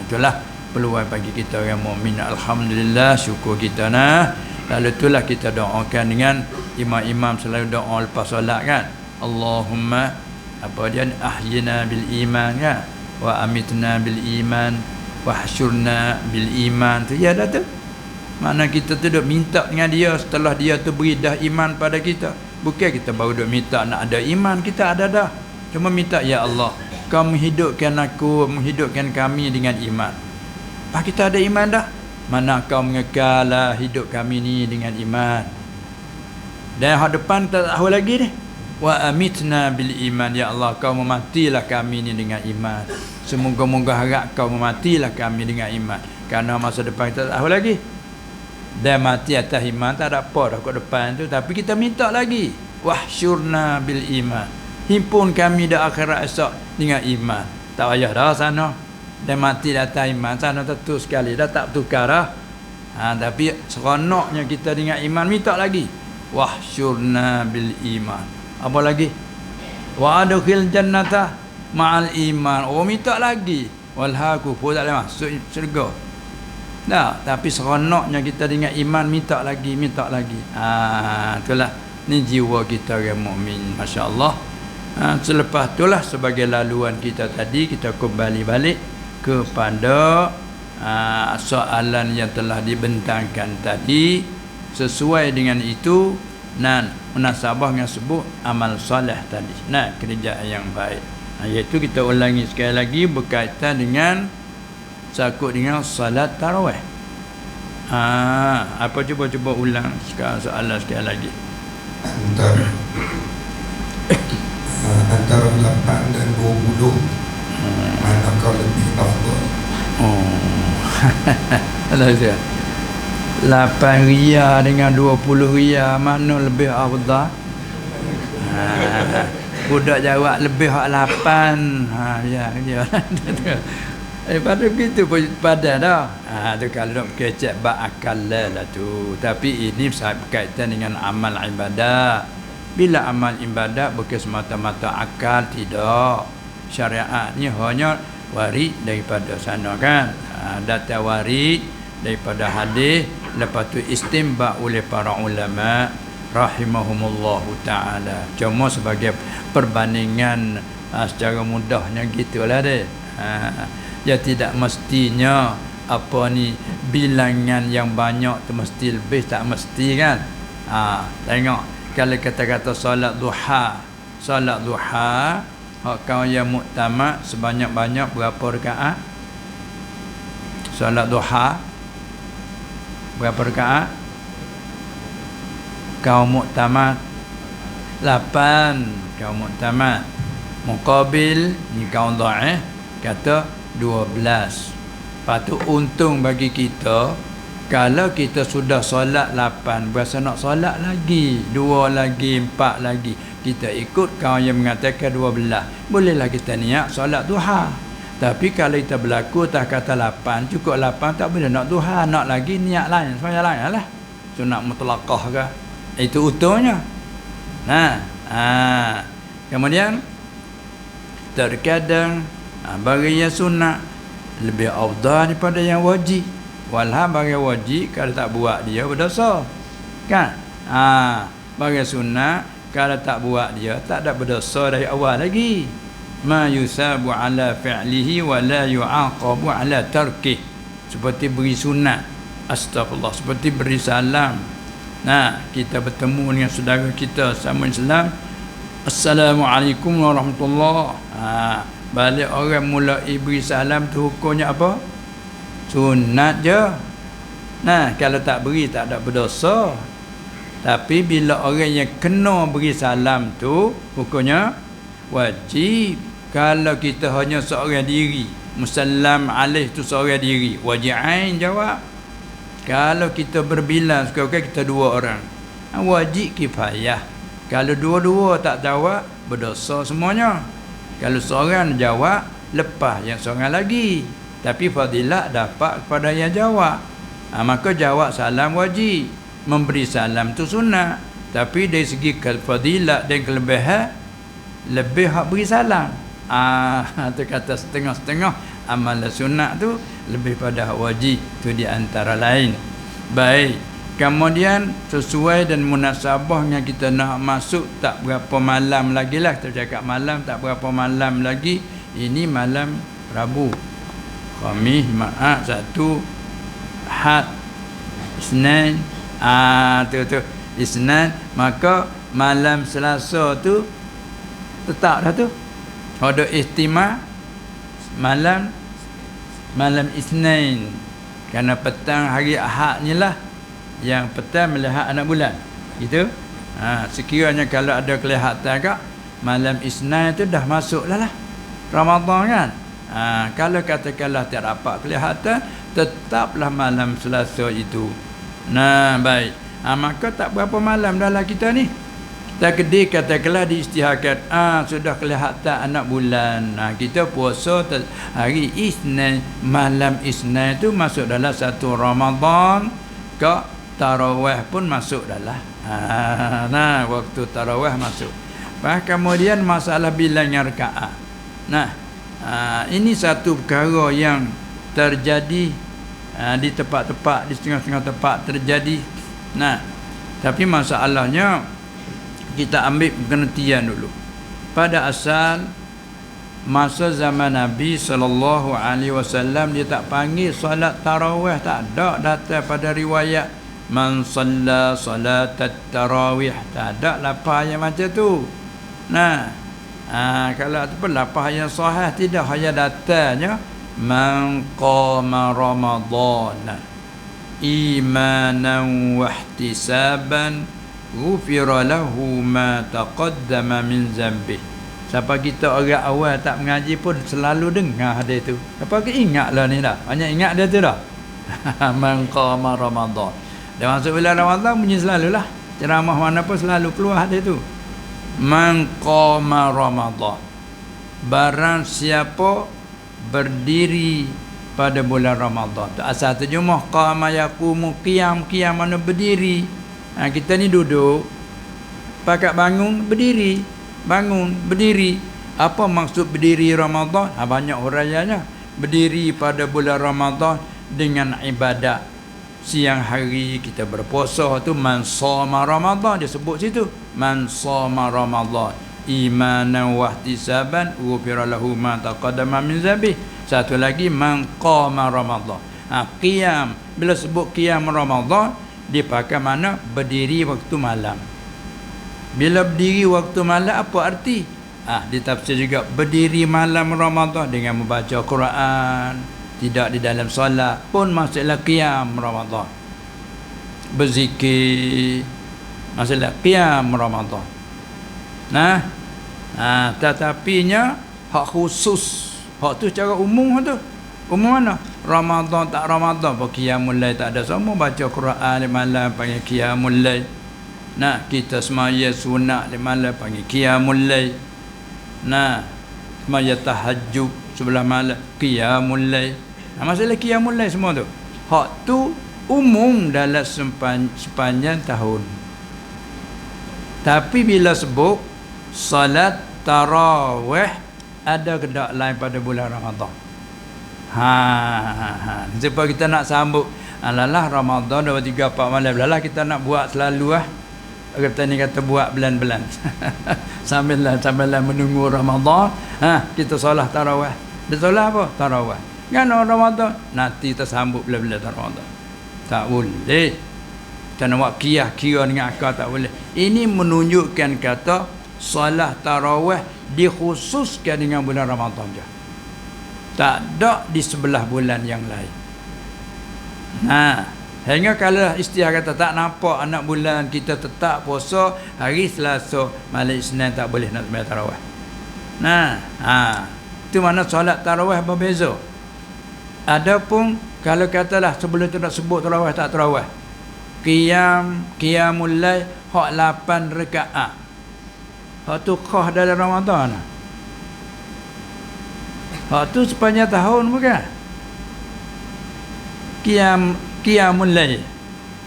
Itulah peluang bagi kita orang mukmin. Alhamdulillah, syukur kita nah. Lalu itulah kita doakan dengan imam-imam selalu doa lepas solat kan. Allahumma apa dia, ahyina bil iman kan, wa amitna bil iman, wahsyurna bil iman tu ya dah tu. Mana kita tu duk minta dengan dia setelah dia tu beri dah iman pada kita. Bukan kita baru duk minta nak ada iman, kita ada dah. Cuma minta ya Allah, kau menghidupkan aku, menghidupkan kami dengan iman. Pak kita ada iman dah. Mana kau mengekallah hidup kami ni dengan iman. Dan hak depan tak tahu lagi ni. Wa amitna bil iman, ya Allah kau mematilah kami ni dengan iman. Semoga-moga harap kau mematilah kami dengan iman. Kerana masa depan kita tak tahu lagi. Dan mati atas iman tak ada apa dah kat depan tu. Tapi kita minta lagi. Wahsyurna bil iman. Himpun kami di akhirat esok dengan iman. Tak payah dah sana. Dan mati di atas iman. Sana tentu sekali. Dah tak tukar dah. Tapi seronoknya kita dengan iman minta lagi. Wahsyurna bil iman. Apa lagi? Wa adkhil jannata ma'al iman. Minta lagi. Walhaku tak boleh masuk syurga. Dah, tapi seronoknya kita dengan iman minta lagi. Itulah ni jiwa kita orang mukmin, masya-Allah. Selepas itulah sebagai laluan kita tadi, kita kembali balik kepada soalan yang telah dibentangkan tadi. Sesuai dengan itu dan munasabah dengan sebut amal soleh tadi. Kerja yang baik. Iaitu kita ulangi sekali lagi berkaitan dengan sakut dengan salat tarawih. Apa cuba ulang sekarang soalan sekali lagi. Antara 8 dan 20 mana kau lebih afdal? Alah dia. 8 riyal dengan 20 riyal mana lebih afdal? Budak jawab lebih hak 8. Ya. Pada begitu pada dah. Tu kalau nak kecek bak akal lah tu. Tapi ini berkaitan dengan amal ibadat. Bila amal ibadat bukan semata-mata akal, tidak. Syariat ni hanya warid daripada sana kan. Data warid daripada hadis, lepas tu istinbat oleh para ulama rahimahumullahu ta'ala. Cuma sebagai perbandingan secara mudahnya gitulah deh. Ya tidak mestinya apa ni bilangan yang banyak tu mesti lebih, tak mesti kan. Tengok kalau kata-kata solat duha hak kau yang muktamad sebanyak-banyak berapa rakaat? Solat duha berapa rakaat? Kau muktamad 8. Kau muktamad muqabil ni kau dhaif kata 12. Lepas tu untung bagi kita Kalau kita sudah solat 8, berasa nak solat lagi, 2 lagi, 4 lagi, kita ikut kawan yang mengatakan 12. Bolehlah kita niat solat duha. Tapi kalau kita berlaku tak kata 8, cukup 8 tak boleh nak duha, nak lagi niat lain, sembahyang lain lah. Sunat mutlaqah ke? Itu utuhnya. Kemudian terkadang bagi yang sunat lebih afdal daripada yang wajib. Walha bagi wajib kalau tak buat dia berdosa. Kan? Bagi sunat kalau tak buat dia tak ada berdosa dari awal lagi. Ma yusabu ala fi'lihi wa la yu'aqabu ala tarkih. Seperti beri sunat, astagfirullah, seperti beri salam. Kita bertemu dengan saudara kita sama Islam, Assalamualaikum warahmatullahi. Balik orang mulai beri salam tu hukumnya apa? Sunat je. Kalau tak beri tak ada berdosa. Tapi bila orang yang kena beri salam tu hukumnya wajib. Kalau kita hanya seorang diri, musallam alaih tu seorang diri, wajib ain jawab. Kalau kita berbilang sekarang kita 2 orang, wajib kifayah. Kalau 2-2 tak jawab, berdosa semuanya. Kalau seorang jawab, lepas yang seorang lagi. Tapi fadilah dapat kepada yang jawab. Maka jawab salam wajib, memberi salam tu sunat. Tapi dari segi fadilah dan kelebihan, lebih hak beri salam. Tu kata setengah-setengah amalan sunat tu lebih pada wajib. Tu di antara lain. Baik. Kemudian sesuai dan munasabahnya kita nak masuk tak berapa malam lagi lah. Kita cakap malam tak berapa malam lagi. Ini malam Rabu, Khamis, Sabtu, Ahad, Isnin. Tu Isnin. Maka malam Selasa tu tetap dah tu. Ada ihtimal malam Isnin. Kerana petang hari Ahad ni lah yang petang melihat anak bulan. Gitu. Sekiranya kalau ada kelihatan kak, malam Isnin tu dah masuk lah Ramadan kan. Kalau katakanlah tak dapat kelihatan, tetaplah malam Selasa itu. Baik. Maka tak berapa malam dalam kita ni. Takdir katakanlah diisytiharkan, sudah kelihatan anak bulan. Kita puasa hari Isnin, malam Isnin tu masuk dalam 1 Ramadan. Tarawih pun masuk dalam. Waktu tarawih masuk. Kemudian masalah bilangnya rakaat. Ini satu perkara yang terjadi di tempat-tempat, di setengah-setengah tempat terjadi. Tapi masalahnya kita ambil pengertian dulu. Pada asal masa zaman Nabi SAW dia tak panggil solat tarawih, tak ada datang pada riwayat man shalla salat tarawih, tak ada lapar yang macam tu. Kalau ataupun lapar yang sahih tidak, hanya datanya man qama ramadhan imanan wa ihtisaban ghufira lahu ma taqaddama min zambi. Siapa kita orang awal tak mengaji pun selalu dengar hadis tu. Apa ke ingatlah ni dah. Banyak ingat dia tu dah. Man qama Ramadan. Dah masuk bulan Ramadan bunyi selalulah. Ceramah mana pun selalu keluar hadis tu. Man qama Ramadan. Barang siapa berdiri pada bulan Ramadan. Tu asal terjemah qama yaqumu qiyam, qiyam mana berdiri. Kita ni duduk, pakat bangun berdiri, bangun berdiri. Apa maksud berdiri Ramadan? Banyak huraiannya. Berdiri pada bulan Ramadan dengan ibadat. Siang hari kita berpuasa tu man shoma Ramadan, dia sebut situ. Man shoma Ramadan imanan wa ihtisaban ghufira lahu ma taqaddama min dzambi. Satu lagi man qama Ramadan. Qiyam, bila sebut qiyam Ramadan dipakai mana? Berdiri waktu malam. Bila berdiri waktu malam apa arti? Ditafsir juga berdiri malam Ramadan dengan membaca Quran, tidak di dalam solat pun masuklah qiyam Ramadan. Berzikir masuklah qiyam Ramadan. Tetapinya hak khusus, hak tu secara umum tu. Umum mana? Ramadan tak Ramadan pun qiyamul lail tak ada. Semua baca Quran di malam panggil qiyamul lail. Nah, kita semaya sunat di malam panggil qiyamul lail. Nah, semaya tahajud sebelah malam qiyamul lail. Nah, masalah qiyamul lail semua tu. Hak tu umum dalam sepanjang tahun. Tapi bila sebut salat tarawih ada kedak lain pada bulan Ramadan. Sebab kita nak sambut alalah Ramadan 2 3 4 malam lah kita nak buat selalu kata ni kata buat belan-belan. sambil menunggu Ramadan, kita solat tarawih. Dia solat apa? Tarawih. Kan Ramadan nanti kita sambut belan-belan Ramadan. Tak boleh. Kita nak buat kira dengan akal tak boleh. Ini menunjukkan kata solat tarawih dikhususkan dengan bulan Ramadan je. Tak ada di sebelah bulan yang lain. Hingga kalau istilah kata tak nampak anak bulan kita tetap puasa hari Selasa, malam Isnin tak boleh nak sembahyang tarawih. Itu mana solat tarawih berbeza. Adapun kalau katalah sebelum tu nak sebut tarawih tak tarawih. Qiyamul lail hak 8 rakaat. Hak tu khas dalam Ramadan. Hak tu sepanjang tahun bukan? Qiyamul lail.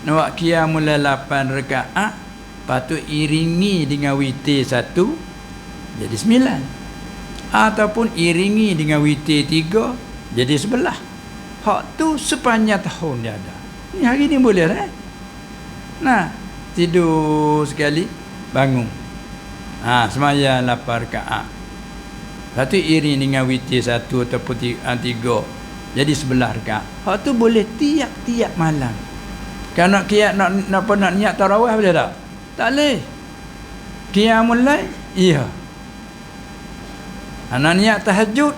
Nak qiyamul lail 8 rakaat, patut iringi dengan witir 1 jadi 9. Ataupun iringi dengan witir 3 jadi 11. Hak tu sepanjang tahun dia ada. Ni hari ni boleh tidur sekali bangun. Sembahyang 8 rakaat. Satu iring dengan witir 1 ataupun 3 jadi 11 rakaat. Hak tu boleh tiap-tiap malam. Kalau nak niat tarawih boleh tak? Tak boleh. Qiyamul lail iya. Nak niat tahajud.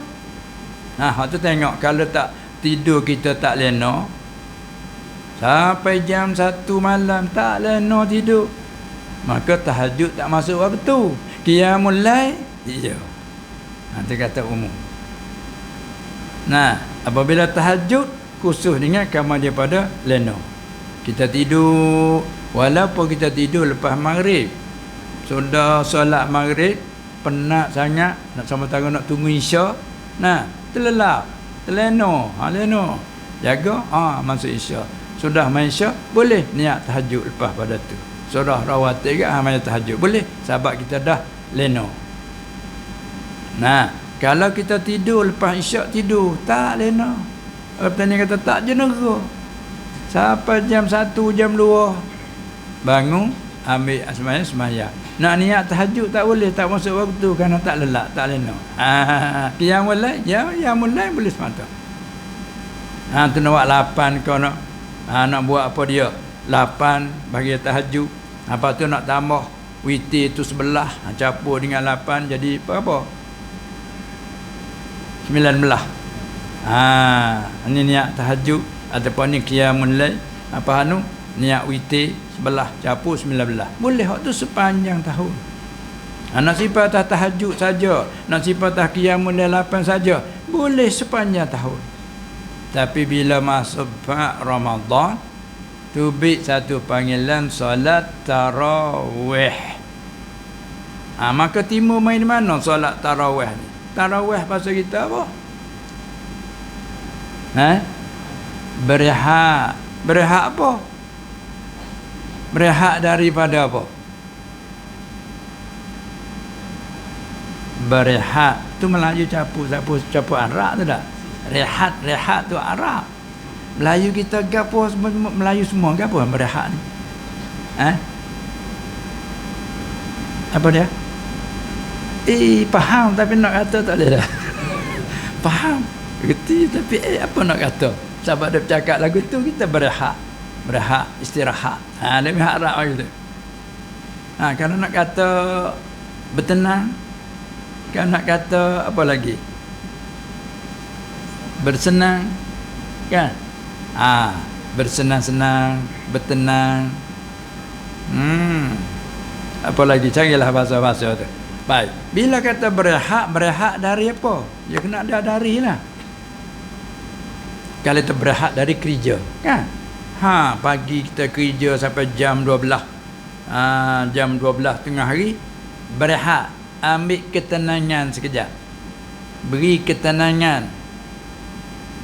Hak tu tengok kalau tak tidur kita tak lena sampai jam 1 malam tak lena tidur, maka tahajud tak masuk waktu. Qiyamul lail iya. Nanti kata umum. Apabila tahajud khusus dengan kamar daripada lena. Kita tidur, walaupun kita tidur lepas maghrib, sudah solat maghrib, penat sangat, nak sama tangan nak tunggu isyak, terlelap, terlena, lena. Jaga, masuk isyak. Sudah main isyak, boleh niat tahajud lepas pada tu. Surah rawatib ke main tahajud boleh, sebab kita dah lena. Kalau kita tidur lepas isyak tidur tak lena. Petani kata tak jenera. Sampai jam 1 jam 2 bangun ambil sembahyang. Nak niat tahajud tak boleh, tak masuk waktu kerana tak lelak, tak lena. Qiyamul lail, qiyamul lail boleh semata. Tu nak buat 8 kau nak buat apa dia? 8 bagi tahajud. Apa tu nak tambah witir tu sebelah, campur dengan 8 jadi berapa? 19. Ini niat tahajud ataupun ni qiyamul lail, niat witir sebelah campur 19. Boleh hak tu sepanjang tahun. Nak sifat tahajud saja, nak sifat qiyamul lail 8 saja, boleh sepanjang tahun. Tapi bila masuk Ramadan, tubik satu panggilan solat tarawih. Maka timur main mana solat tarawih ni? Tarawih bahasa kita apa? Berehat. Berehat apa? Berehat daripada apa? Berehat tu Melayu campur Arab tu tak? Rehat tu Arab. Melayu kita gapo Melayu semua gapo berehat ni? Apa dia? Faham tapi nak kata tak boleh dah. Faham, reti tapi apa nak kata? Sebab dia bercakap lagu tu kita berehat, istirahat. Dia harap gitu. Kalau nak kata bertenang, kalau nak kata apa lagi? Bersenang kan? Bersenang-senang, bertenang. Apa lagi? Carilah bahasa-bahasa tu. Baik. Bila kata berehat dari apa? Ya kena ada dari lah. Kalau kita berehat dari kerja, kan? Pagi kita kerja sampai jam 12. Jam 12 tengah hari berehat, ambil ketenangan sekejap. Beri ketenangan.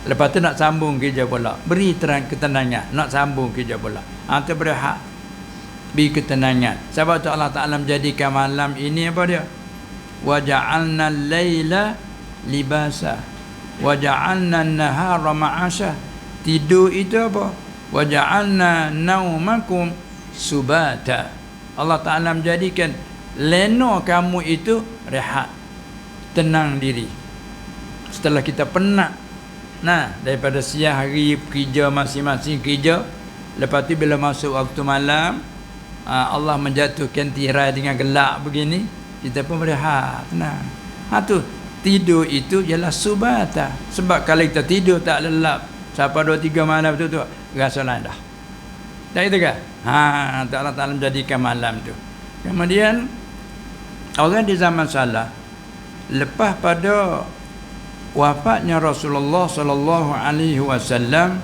Lepas tu nak sambung kerja pula. Beri ketenangan, nak sambung kerja pula. Kita berehat, beri ketenangan. Sebab tu Allah Ta'ala menjadikan malam ini apa dia? Wa ja'alna al-laila libasa wa ja'alna an-nahara ma'asha. Tidur itu apa? Wa ja'alna naumakum subata. Allah Ta'ala menjadikan lena kamu itu rehat, tenang diri. Setelah kita penat, daripada siang hari kerja masing-masing kerja, lepas tu bila masuk waktu malam, Allah menjatuhkan tirai dengan gelap begini, kita pun berehat, tenang. Tu tidur itu ialah subata. Sebab kalau kita tidur tak lelap sampai 2-3 malam tu rasa lain dah. Tak itu kan? Allah Ta'ala menjadikan malam tu. Kemudian orang di zaman Salaf, lepas pada wafatnya Rasulullah sallallahu alaihi wasallam,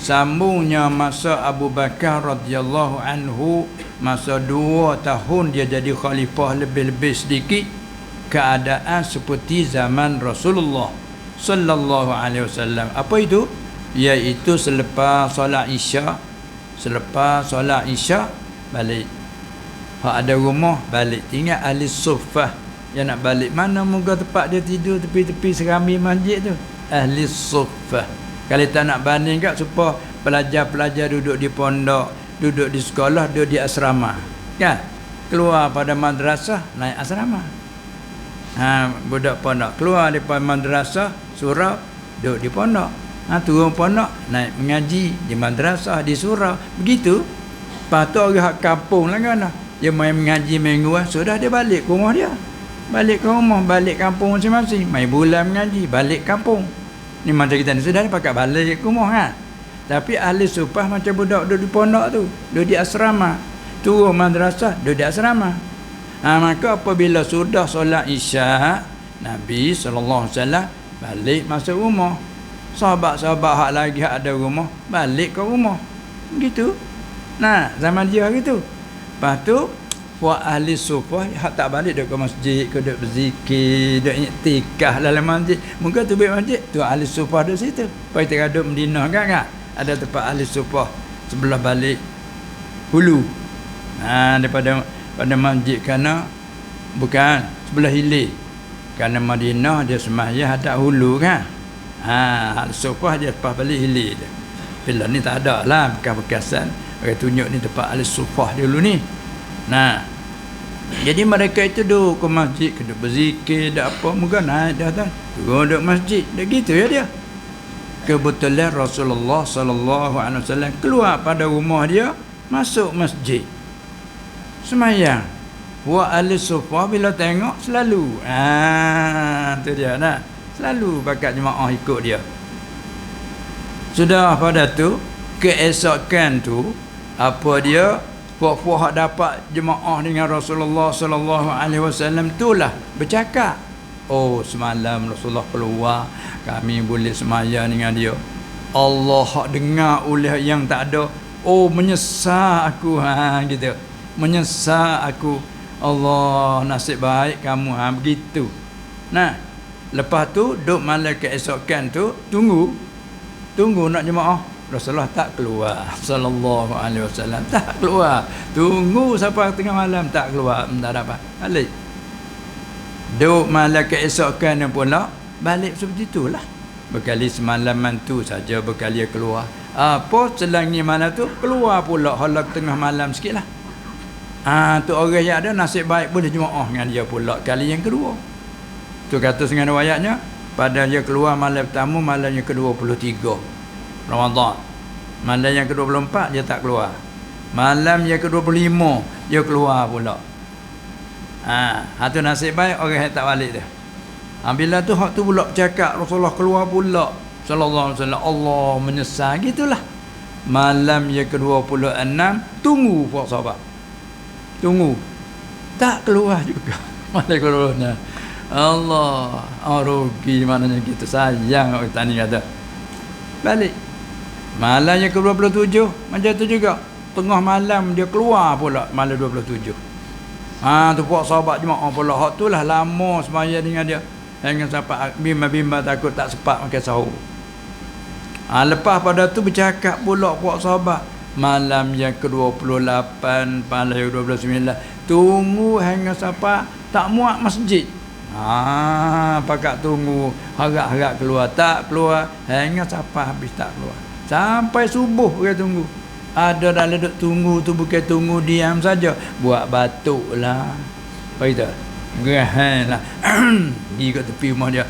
sambungnya masa Abu Bakar radhiyallahu anhu, masa 2 tahun dia jadi khalifah lebih-lebih sedikit, keadaan seperti zaman Rasulullah sallallahu alaihi wasallam. Apa itu? Iaitu selepas solat Isya, balik. Hak ada rumah balik, tinggal ahli suffah yang nak balik. Mana moga tempat dia tidur tepi-tepi serambi masjid tu? Ahli suffah. Kalau tak nak banding kat, supaya pelajar-pelajar duduk di pondok, duduk di sekolah, duduk di asrama, kan? Keluar pada madrasah, naik asrama. Budak pondok keluar daripada madrasah, surau, duduk di pondok. Turun pondok, naik mengaji di madrasah, di surau. Begitu. Lepas tu orang kampung lah kan, dia main mengaji mingguan, sudah dia balik ke rumah dia. Balik ke rumah, balik kampung masing-masing. Main bulan mengaji, balik kampung. Ni macam kita ni, sudah dia pakai balik ke rumah kan. Tapi ahli supah macam budak duduk di pondok tu, duduk di asrama. Turun madrasah, duduk di asrama. Maka apabila sudah solat Isya, Nabi SAW balik masuk rumah. Sahabat-sahabat hak lagi hak ada rumah, balik ke rumah. Begitu. Zaman dia hari tu. Lepas tu buat ahli sufah hak tak balik duduk ke masjid, ke duduk berzikir, duduk iktikaf dalam masjid. Mungkin tu baik masjid tu ahli sufah duduk situ. Pai teraduk Madinah kan? Ada tempat ahli sufah sebelah balik hulu. Daripada masjid, kerana bukan sebelah hilir. Kerana Madinah dia sembahyang hadap hulu kan. Ahli sufah dia lepas balik hilir dia. Bila ni tak ada lah bekas-bekasan. Orang tunjuk ni tempat ahli sufah dulu ni. Jadi mereka itu duduk ke masjid, duduk berzikir, dak apa, moga naik dah tu. Duduk masjid, dah gitu ya dia. Kebetulan Rasulullah sallallahu alaihi wasallam keluar pada rumah dia, masuk masjid. Sembahyang. Wa ahli sufah bila tengok selalu. Tu dia selalu bakat jemaah ikut dia. Sudah pada tu, keesokan tu, apa dia? Puak-puak hak dapat jemaah dengan Rasulullah sallallahu alaihi wasallam itulah bercakap, semalam Rasulullah keluar, kami boleh semaya dengan dia. Allah hak dengar oleh yang tak ada. Menyesal aku gitu. Menyesal aku. Allah, nasib baik kamu begitu. Lepas tu duk malam keesokan tu tunggu nak jemaah. Rasulullah tak keluar sallallahu alaihi wasallam, tak keluar. Tunggu sampai tengah malam tak keluar, tak dapat balik. Duk malam keesokan pula balik seperti itulah. Berkali semalaman tu saja berkali keluar. Apa selang ni malam tu keluar pula halak tengah malam sikitlah. Tu orang yang ada nasib baik boleh jemaah dengan dia pula kali yang kedua. Tu kata dengan riwayatnya, pada dia keluar malam pertama, malam yang ke-23 Ramadan. Malam yang ke-24 dia tak keluar. Malam yang ke-25 dia keluar pula. Tu nasib baik orang yang tak balik tu. Bila tu hak tu pula cakap Rasulullah keluar pula sallallahu alaihi wasallam, Allah menyesal gitulah. Malam yang ke-26 tunggu puak sahabat. Tunggu. Tak keluar juga. Malam corona. Allah, rugi maknanya gitu. Sayang orang tani kata. balik. Malam yang ke-27 macam tu juga. Tengah malam dia keluar pula malam 27. Tu puak sahabat jemaah pula. Hak tu lah lama semaya dengan dia. Hingga sampai bimba-bimba takut tak sempat makan sahur. Lepas pada tu bercakap pula puak sahabat. Malam yang ke-28 malam yang ke-29 tunggu hingga sampai tak muat masjid. Pakak tunggu harap-harap keluar tak keluar hingga sampai habis tak keluar. Sampai subuh dia tunggu. Ada dalam duduk tunggu tu bukan tunggu diam saja, buat batuk lah. Apa itu? Gerah lah. Di kat tepi rumah dia.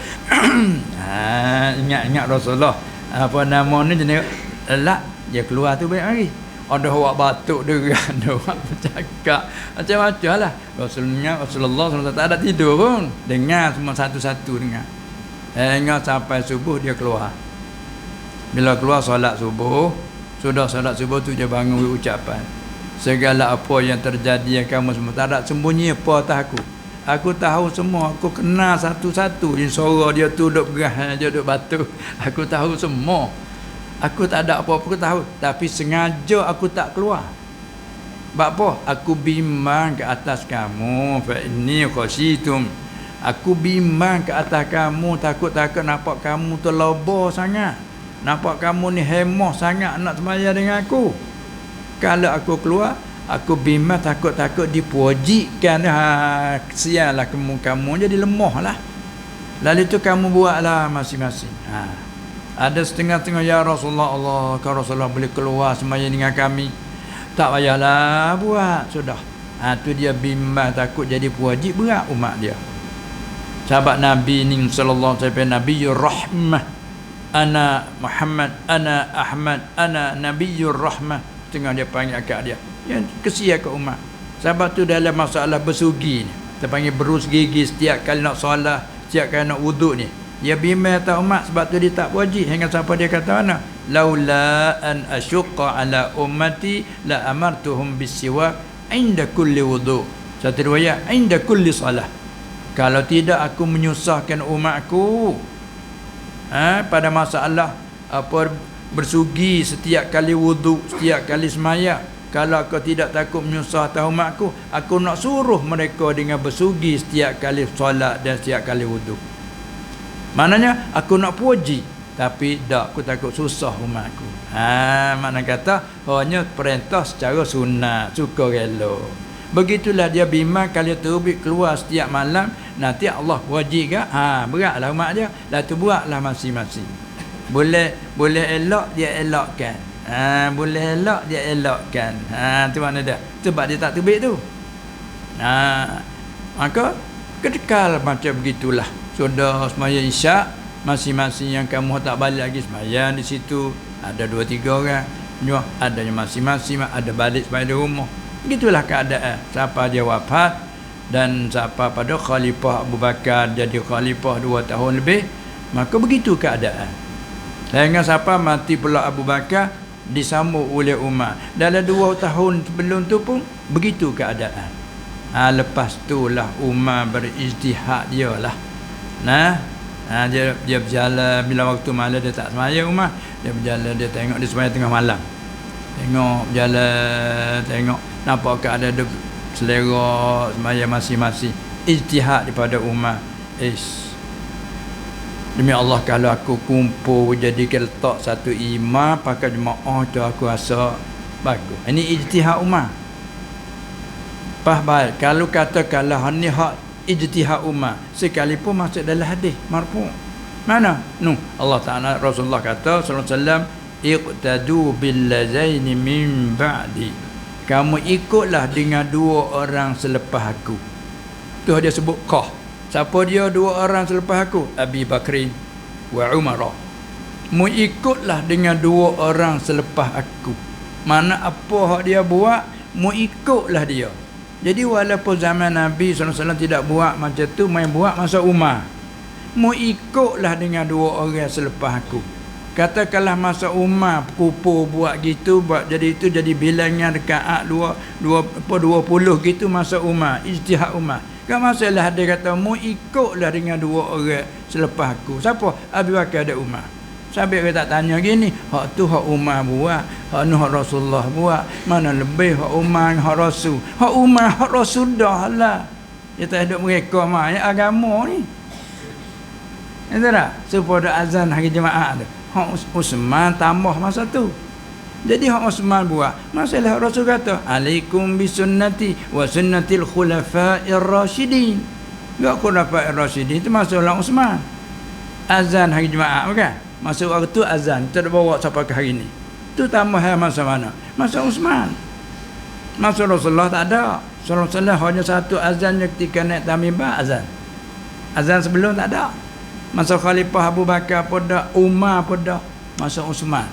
Ingat Rasulullah. Apa nama ni jenis elak dia keluar tu banyak hari. Ada awak batuk derang, ada awak bercakap macam-macam lah. Rasulullah SAW tak ada tidur pun. Dengar semua satu-satu dengar. Hingga sampai subuh dia keluar. Bila keluar solat subuh, sudah solat subuh tu dia bangun ucapan. Segala apa yang terjadi yang kamu semua tak ada sembunyi apa atas aku. Aku tahu semua, aku kenal satu-satu. Yang suara dia tu duk gerah, dia duk batuk. Aku tahu semua. Aku tak ada apa-apa aku tahu, tapi sengaja aku tak keluar. Sebab apa? Aku bimbang ke atas kamu. Fa inni khasyitum. Aku bimbang ke atas kamu, takut-takut nampak kamu tu lobo sangat. Nampak kamu ni hemah sangat nak sembahyang dengan aku. Kalau aku keluar, aku bimbang takut-takut dipujikan. Kesianlah kamu jadi lemah lah. Lalu tu kamu buatlah masing-masing. Ada setengah-setengah ya Rasulullah, Allah kalau Rasulullah boleh keluar sembahyang dengan kami, tak payahlah buat sudah. Tu dia bimbang takut jadi puji berat umat dia. Sahabat Nabi ni sallallahu alaihi wasallam, Nabiyyur Rahmah, ana Muhammad, ana Ahmad, ana Nabiyyur Rahmah. Tengah dia panggil akak dia, yang kesian ke umat. Sahabat tu dalam masalah bersugi ni, kita panggil berus gigi setiap kali nak solat, setiap kali nak wuduk ni, dia bimbang atas umat. Sebab tu dia tak wajib. Hingga sampai dia kata mana? Laula an asyqa ala ummati la amartuhum bisiwak inda kulli wudu. Satu riwayat inda kulli salah. Kalau tidak aku menyusahkan umatku pada masalah apa bersugi setiap kali wudu, setiap kali semaya. Kalau aku tidak takut menyusahkan umatku, aku nak suruh mereka dengan bersugi setiap kali solat dan setiap kali wudu. Maknanya aku nak puji, tapi tak, aku takut susah umatku. Makna kata hanya perintah secara sunat, suka rela. Begitulah dia bimbang kalau terbit keluar setiap malam, nanti Allah puji ke? Beratlah umat dia. Lah tu buatlah masing-masing. Boleh elok dia elokkan. Boleh elok dia elokkan. Tu makna dia. Sebab dia tak terbit tu. Maka kekal macam begitulah. Sudah sembahyang isyak, masing-masing yang kamu tak balik lagi sembahyang di situ, ada 2-3 orang. Adanya masing-masing, ada balik sembahyang di rumah. Begitulah keadaan. Siapa dia wafat dan siapa pada Khalifah Abu Bakar jadi Khalifah 2 tahun lebih, maka begitu keadaan. Sehingga siapa mati pula Abu Bakar disambut oleh Umar. Dalam 2 tahun sebelum tu pun begitu keadaan. Lepas tu lah Umar berijtihad dia lah. Dia berjalan bila waktu malam dia tak sembahyang Umar. Dia berjalan, dia tengok dia sembahyang tengah malam. Tengok berjalan, tengok nampak keadaan ada selera sembahyang masing-masing. Ijtihad daripada Umar. Demi Allah kalau aku kumpul jadi letak satu imam pakai jemaah tu aku rasa bagus. Ini ijtihad Umar. Baik. Kalau katakanlah ni hak ijtihad Umar sekalipun masuk dalam hadis marfu'. Mana? Allah Ta'ala Rasulullah kata sallallahu alaihi wasallam, iqtadu bil lazaini min ba'di. Kamu ikutlah dengan 2 orang selepas aku. Tu dia sebut qah. Siapa dia 2 orang selepas aku? Abi Bakri wa Umar. Mu ikutlah dengan 2 orang selepas aku. Mana apa hak dia buat, mu ikutlah dia. Jadi walaupun zaman Nabi SAW tidak buat macam tu, main buat masa Umar. Mu ikutlah dengan 2 orang selepas aku. Katakanlah masa Umar kupur buat gitu, buat jadi itu jadi bilangan rakaat 20 gitu masa Umar, ijtihad Umar. Kan masalah dia kata mu ikutlah dengan 2 orang selepas aku. Siapa? Abu Bakar dan Umar. Sampai kita tak tanya gini, hak tu hak Umar buat, hak ni hak Rasulullah buat, mana lebih hak Umar hak Rasul. Hak Umar hak Rasul dah lah. Kita hidup mereka ya agama ni. Itu tak? Supaya azan hari Jumaat tu. Hak Uthman tambah masa tu. Jadi hak Uthman buat, masalah Rasul kata, "Alaikum bisunnati wa sunnatil khulafa'ir rasyidin." Enggak khulafa'ir rasyidin itu masalah Uthman. Azan hari Jumaat bukan? Masa waktu azan kita dah bawa sampai ke hari ni. Tu tambah masa mana? Masa Uthman. Masa Rasulullah tak ada. Rasulullah hanya satu azan ketika naik tamimah azan. Azan sebelum tak ada. Masa Khalifah Abu Bakar pun dah, Umar pun dah, masa Uthman.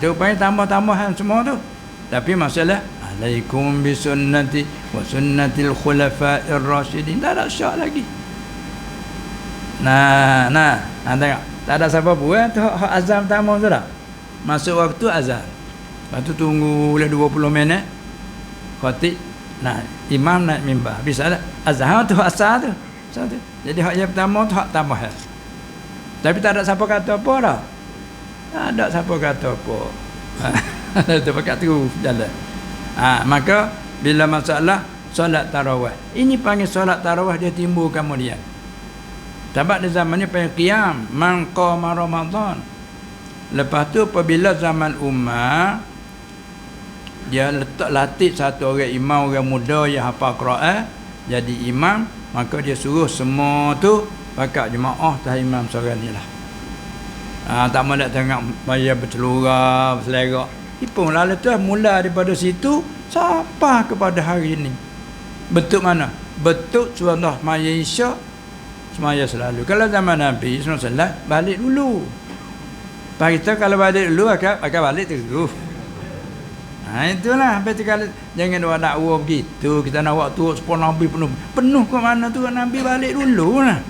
Tu rupanya tambah-tambahan semua tu. Tapi masalah alaikum bisunnati wa sunnatil khulafa'ir rasyidin. Tak ada syak lagi. Nah, tengok. Tak ada siapa buat tu hak azan pertama tu dah. Masuk waktu azan. Lepas tu tunggu boleh 20 minit. Khatib imam naik mimbar. Bisa tak? Azan tu hak asal tu. Jadi hak yang pertama tu hak tambah. Tapi tak ada siapa kata apa dah. Tak ada siapa kata apa. Tu pakat terus jalan. Maka bila masalah solat tarawih. Ini panggil solat tarawih dia timbul kemudian. Sebab di zamannya panggil qiyam man qama Ramadan. Lepas tu apabila zaman Umar dia letak latih satu orang imam, orang muda yang hafal Quran jadi imam, maka dia suruh semua tu pakat jemaah tah imam seorang ni lah. Tak mahu nak tengok bayar bercelura berselerak. Ipun lalu tu mula daripada situ sampai kepada hari ini. Bentuk mana? Bentuk sunnah maya isyak semaya selalu. Kalau zaman Nabi SAW balik dulu. Pak kita kalau balik dulu akan balik terus. Itulah betul. Kalau jangan buat dakwah begitu. Kita nak waktu sepuluh Nabi penuh. Penuh ke mana tu Nabi balik dulu lah.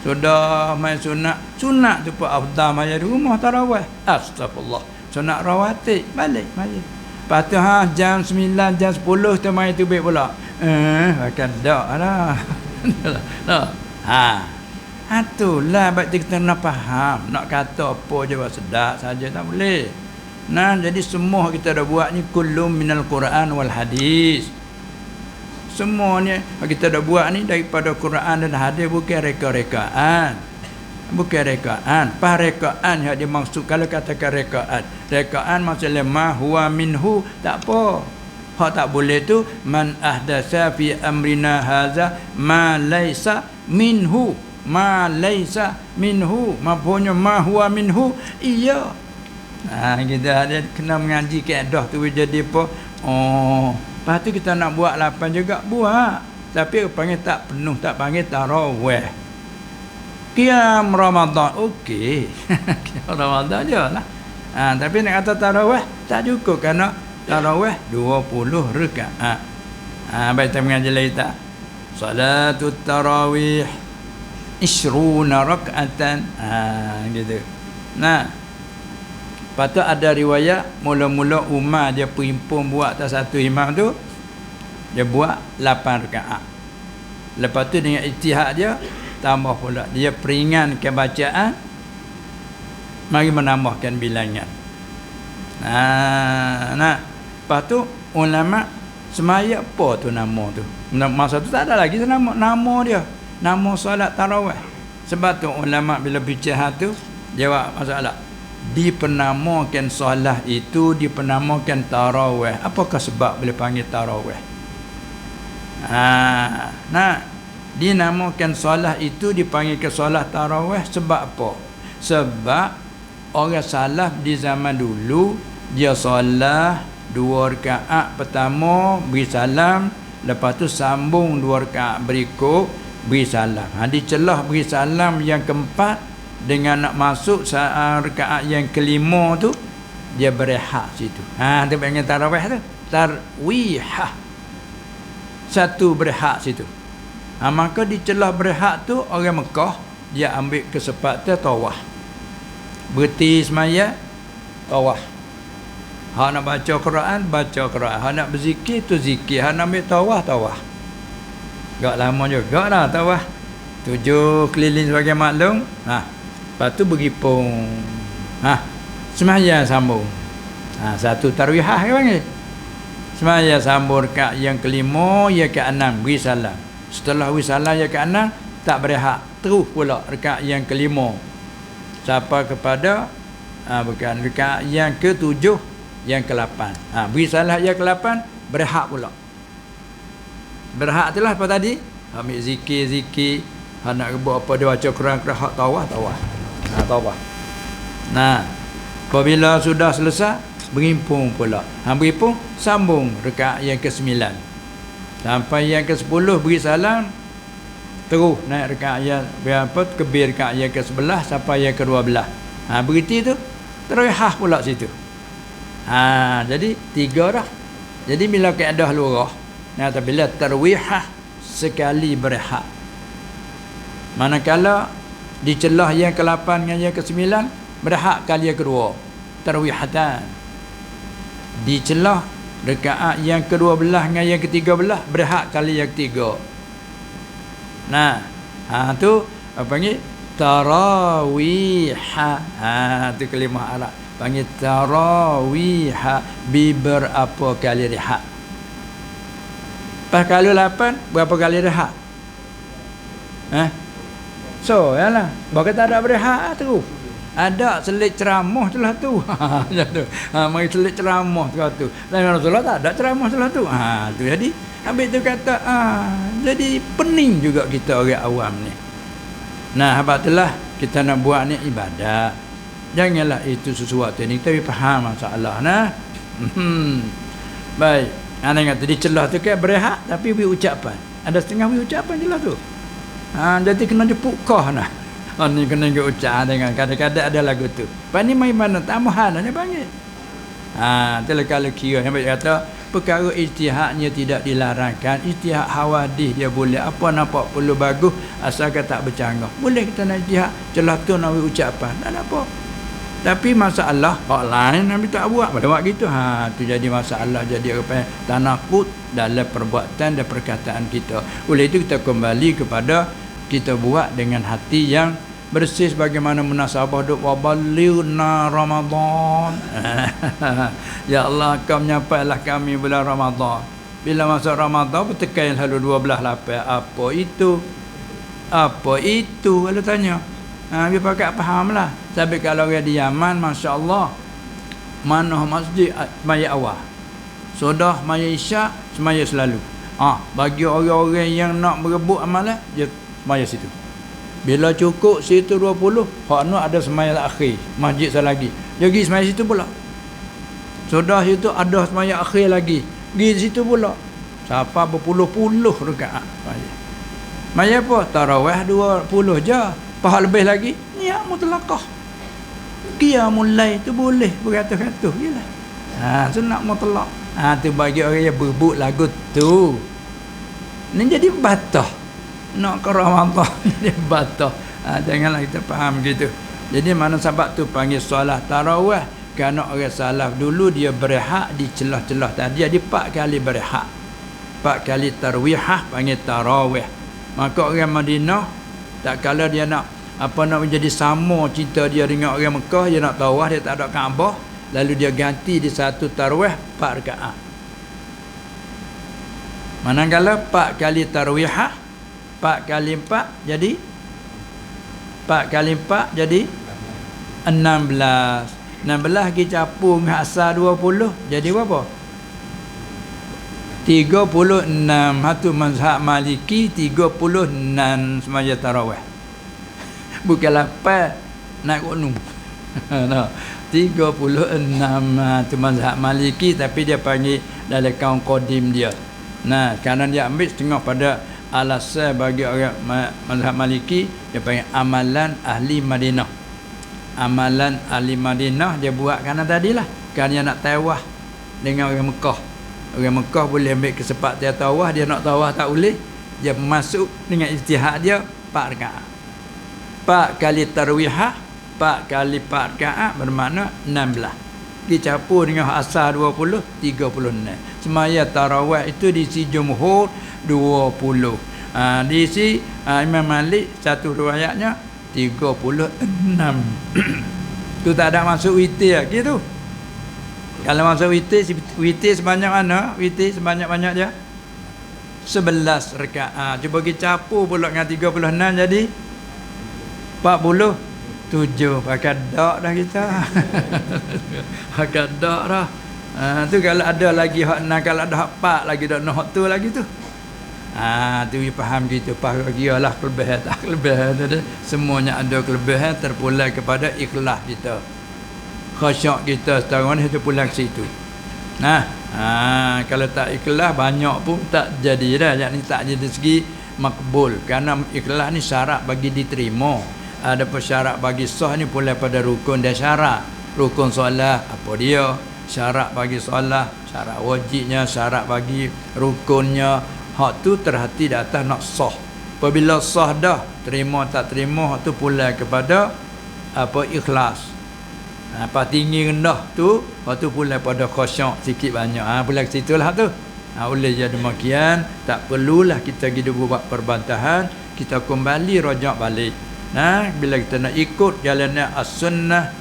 Sudah main sunat tu pun afdal maya di rumah tarawih. Astagfirullah. Sunat rawatib balik. Lepas tu jam 9 jam 10 tu main tu baik pula. Akan dak lah. Itulah berarti kita nak faham. Nak kata apa je buat sedap saja tak boleh. Jadi semua kita dah buat ni kullum minal Quran wal hadis. Semuanya kita dah buat ni daripada Quran dan hadis, bukan reka-rekaan. Bukan rekaan. Pas rekaan yang dimaksud kalau katakan rekaan. Rekaan maksudnya ma huwa minhu tak apa. Hak tak boleh tu man ahdasa fi amrina haza ma laisa minhu. Ma laisa minhu. Mapunya ma huwa minhu. Iya. Kita ada kena mengaji kaedah tu jadi apa? Lepas tu kita nak buat 8 juga buat. Tapi panggil tak penuh, tak panggil tarawih. Qiyam Ramadan okey. Qiyam Ramadan je lah. Tapi nak kata tarawih tak cukup kerana tarawih 20 rakaat. Baik kita mengaji lagi tak? Salatut tarawih 20 rakaatan. Gitu. Lepas tu ada riwayat mula-mula Umar dia perimpun buat atas satu imam tu dia buat 8 rakaat. Lepas tu dengan ijtihad dia tambah pula dia peringankan bacaan, mari menambahkan bilangan. Lepas tu ulama semaya apa tu nama tu. Masa tu tak ada lagi nama dia. Nama solat tarawih. Sebab tu ulama bila bicara tu jawab masalah. Dipenamakan solat itu dipenamakan tarawih. Apakah sebab boleh panggil tarawih? Dinamakan solat itu dipanggil ke solat tarawih sebab apa? Sebab orang salaf di zaman dulu dia solat 2 rakaat pertama beri salam, lepas tu sambung 2 rakaat berikut beri salam. Di celah beri salam yang keempat dengan nak masuk rakaat yang kelima tu dia berehat situ. Tu panggil tarawih tu. Tarwihah. Satu berehat situ. Maka di celah berehat tu orang Mekah dia ambil kesempatan tawaf. Berhenti semaya tawaf. Hak nak baca Quran, baca Quran. Hak nak berzikir tu zikir. Hak nak ambil tawaf. Gak lama juga dah tawaf. 7 keliling sebagai maklum. Lepas tu bergipung. Sembahyang sambung. Satu tarwihah ke panggil. Sembahyang sambung rakaat yang kelima, yang ke-6 beri salam. Setelah beri salam yang ke-6 tak berehat, terus pula rakaat yang kelima sampai kepada bukan rakaat yang ke-7, yang ke-8. Beri salam yang ke-8, berehat pula. Berehat itulah apa tadi? Ambil zikir, nak buat apa dia baca Quran, hak tawah. Tawah. Apabila sudah selesai, berimpung pula. Berimpung, sambung rakaat yang ke-9. Sampai yang ke-10 beri salam, terus naik rakaat yang kebir rakaat yang ke-11 sampai yang ke-12. Berhenti tu tarawih pula situ. Jadi 3 dah. Jadi bila kaedah lurah, bila tarawih sekali berehat. Manakala di celah yang ke-8 dengan yang ke-9 berehat kali yang kedua, tarawihatan. Di celah rakaat yang ke-12 dengan yang ke-13 berehat kali yang ketiga. Tu apa panggil? Tarawih. Tu kalimah Arab. Panggil tarawih bi berapa kali rehat. Pas kali 8 berapa kali rehat? So, yalah. Bagi tak ada berehat terus. Ada selit ceramah telah tu. Mari selit ceramah telah tu. Lain Rasulullah tak ada ceramah telah tu. Tu jadi habis tu kata jadi pening juga kita orang awam ni. Habis itulah kita nak buat ni ibadat. Janganlah itu sesuatu ni kita faham masalah Baik. Ana kata di celah tu kan berehat tapi beri ucapan. Ada setengah beri ucapan jelas tu. Jadi kena jepuk kah ni kena ucap dengan kadang-kadang ada lagu tu. Pani mai mana tambahan ni panggil. Itulah kalau kira yang baik kata perkara ijtihadnya tidak dilarangkan, ijtihad hawadih dia boleh, apa nampak perlu bagus asalkan tak bercanggah. Boleh kita nak ijtihad, celah tu nak ucapan, tak ada apa. Tapi masalah hak lain Nabi tak buat, pada buat gitu. Tu jadi masalah, jadi apa tanakut dalam perbuatan dan perkataan kita. Oleh itu kita kembali kepada kita buat dengan hati yang bersih sebagaimana munasabah duk waballighna Ramadan. Ya Allah, kau menyampailah kami bulan Ramadan. Bila masuk Ramadan bertekan lalu 12 lapis. Apa itu? Kalau tanya. Dia pakai fahamlah. Tapi kalau dia di Yaman, masya-Allah, mana masjid semaya awal. Sodah semaya isyak, semaya selalu. Bagi orang-orang yang nak berebut amalan, dia semaya situ. Bila cukup situ 20, hak nak ada semaya akhir, masjid lagi. Dia pergi semaya situ pula. Sudah situ ada semaya akhir lagi. Pergi situ pula. Siapa berpuluh-puluh rakaat semaya. Semaya apa? Tarawih 20 je. Pahala lebih lagi, niat mutlaqah. Qiyamul lail tu boleh beratus-ratus jelah. Sunat mutlaq. Tu bagi orang yang berebut lagu tu. Ni jadi batah. Nak ke Ramadan dia batah. Janganlah kita faham gitu. Jadi mana sebab tu panggil solat tarawih, kerana orang salaf dulu dia berehat di celah-celah tadi. Dia 4 kali berehat. 4 kali tarwihah panggil tarawih. Maka orang Madinah tak kala dia nak nak menjadi sama cinta dia dengan orang Mekah, dia nak tawaf, dia tak ada Kaabah, lalu dia ganti di satu tarawih 4 rakaat. Manakala 4 kali tarwihah, 4 kali 4 jadi 4 kali 4 jadi 16. 16 kita capur dengan asal 20 jadi berapa? 36. Hatu mazhab Maliki 36 semaya tarawih. Bukan 8 naik gunung. 36 tu mazhab Maliki, tapi dia panggil dalam kaum qadim dia. Kerana dia ambil setengah pada alasan bagi orang mazhab Maliki, dia panggil amalan ahli Madinah. Amalan ahli Madinah dia buat kerana tadilah, kerana dia nak tawaf dengan orang Mekah. Orang Mekah boleh ambil kesempatan tawaf, dia nak tawaf tak boleh. Dia masuk dengan ijtihad dia 4 rakaat. 4 kali tarwihah, 4 kali 4 rakaat bermakna 16. Dicampur dengan asal 20, 36. Semaya tarawih itu di si jumhur 20. Di si Imam Malik satu riwayatnya 36. Tu tak ada masuk witir lagi tu. Kalau masuk witir sebanyak mana? Witir sebanyak-banyak dia 11 rakaat. Cuba kita capur pula dengan 36 jadi 47. Pakai dak dah kita. Pakai dak dah. Tu kalau ada lagi hak 6, kalau ada hak 4 lagi dak nak hak tu lagi tu. Tu faham gitu. Faham gialah kelebihan tak kelebihan tu. Semuanya ada kelebihan terpulang kepada ikhlas kita. Khusyuk kita setahun itu pulang ke situ. Kalau tak ikhlas banyak pun tak jadi dah. Yang ni tak jadi segi makbul. Kerana ikhlas ni syarat bagi diterima. Ada persyarat bagi sah ni pula pada rukun dan syarat. Rukun solat apa dia? Syarat bagi solat, syarat wajibnya, syarat bagi rukunnya. Hak tu terhati di atas nak sah. Apabila sah dah, terima tak terima, hak tu pula kepada apa ikhlas. Apa tinggi rendah tu, hak tu pula pada khusyuk sikit banyak. Pula ke situlah tu. Oleh jadi demikian, tak perlulah kita buat perbantahan, kita kembali rajak balik. Bila kita nak ikut jalannya as-sunnah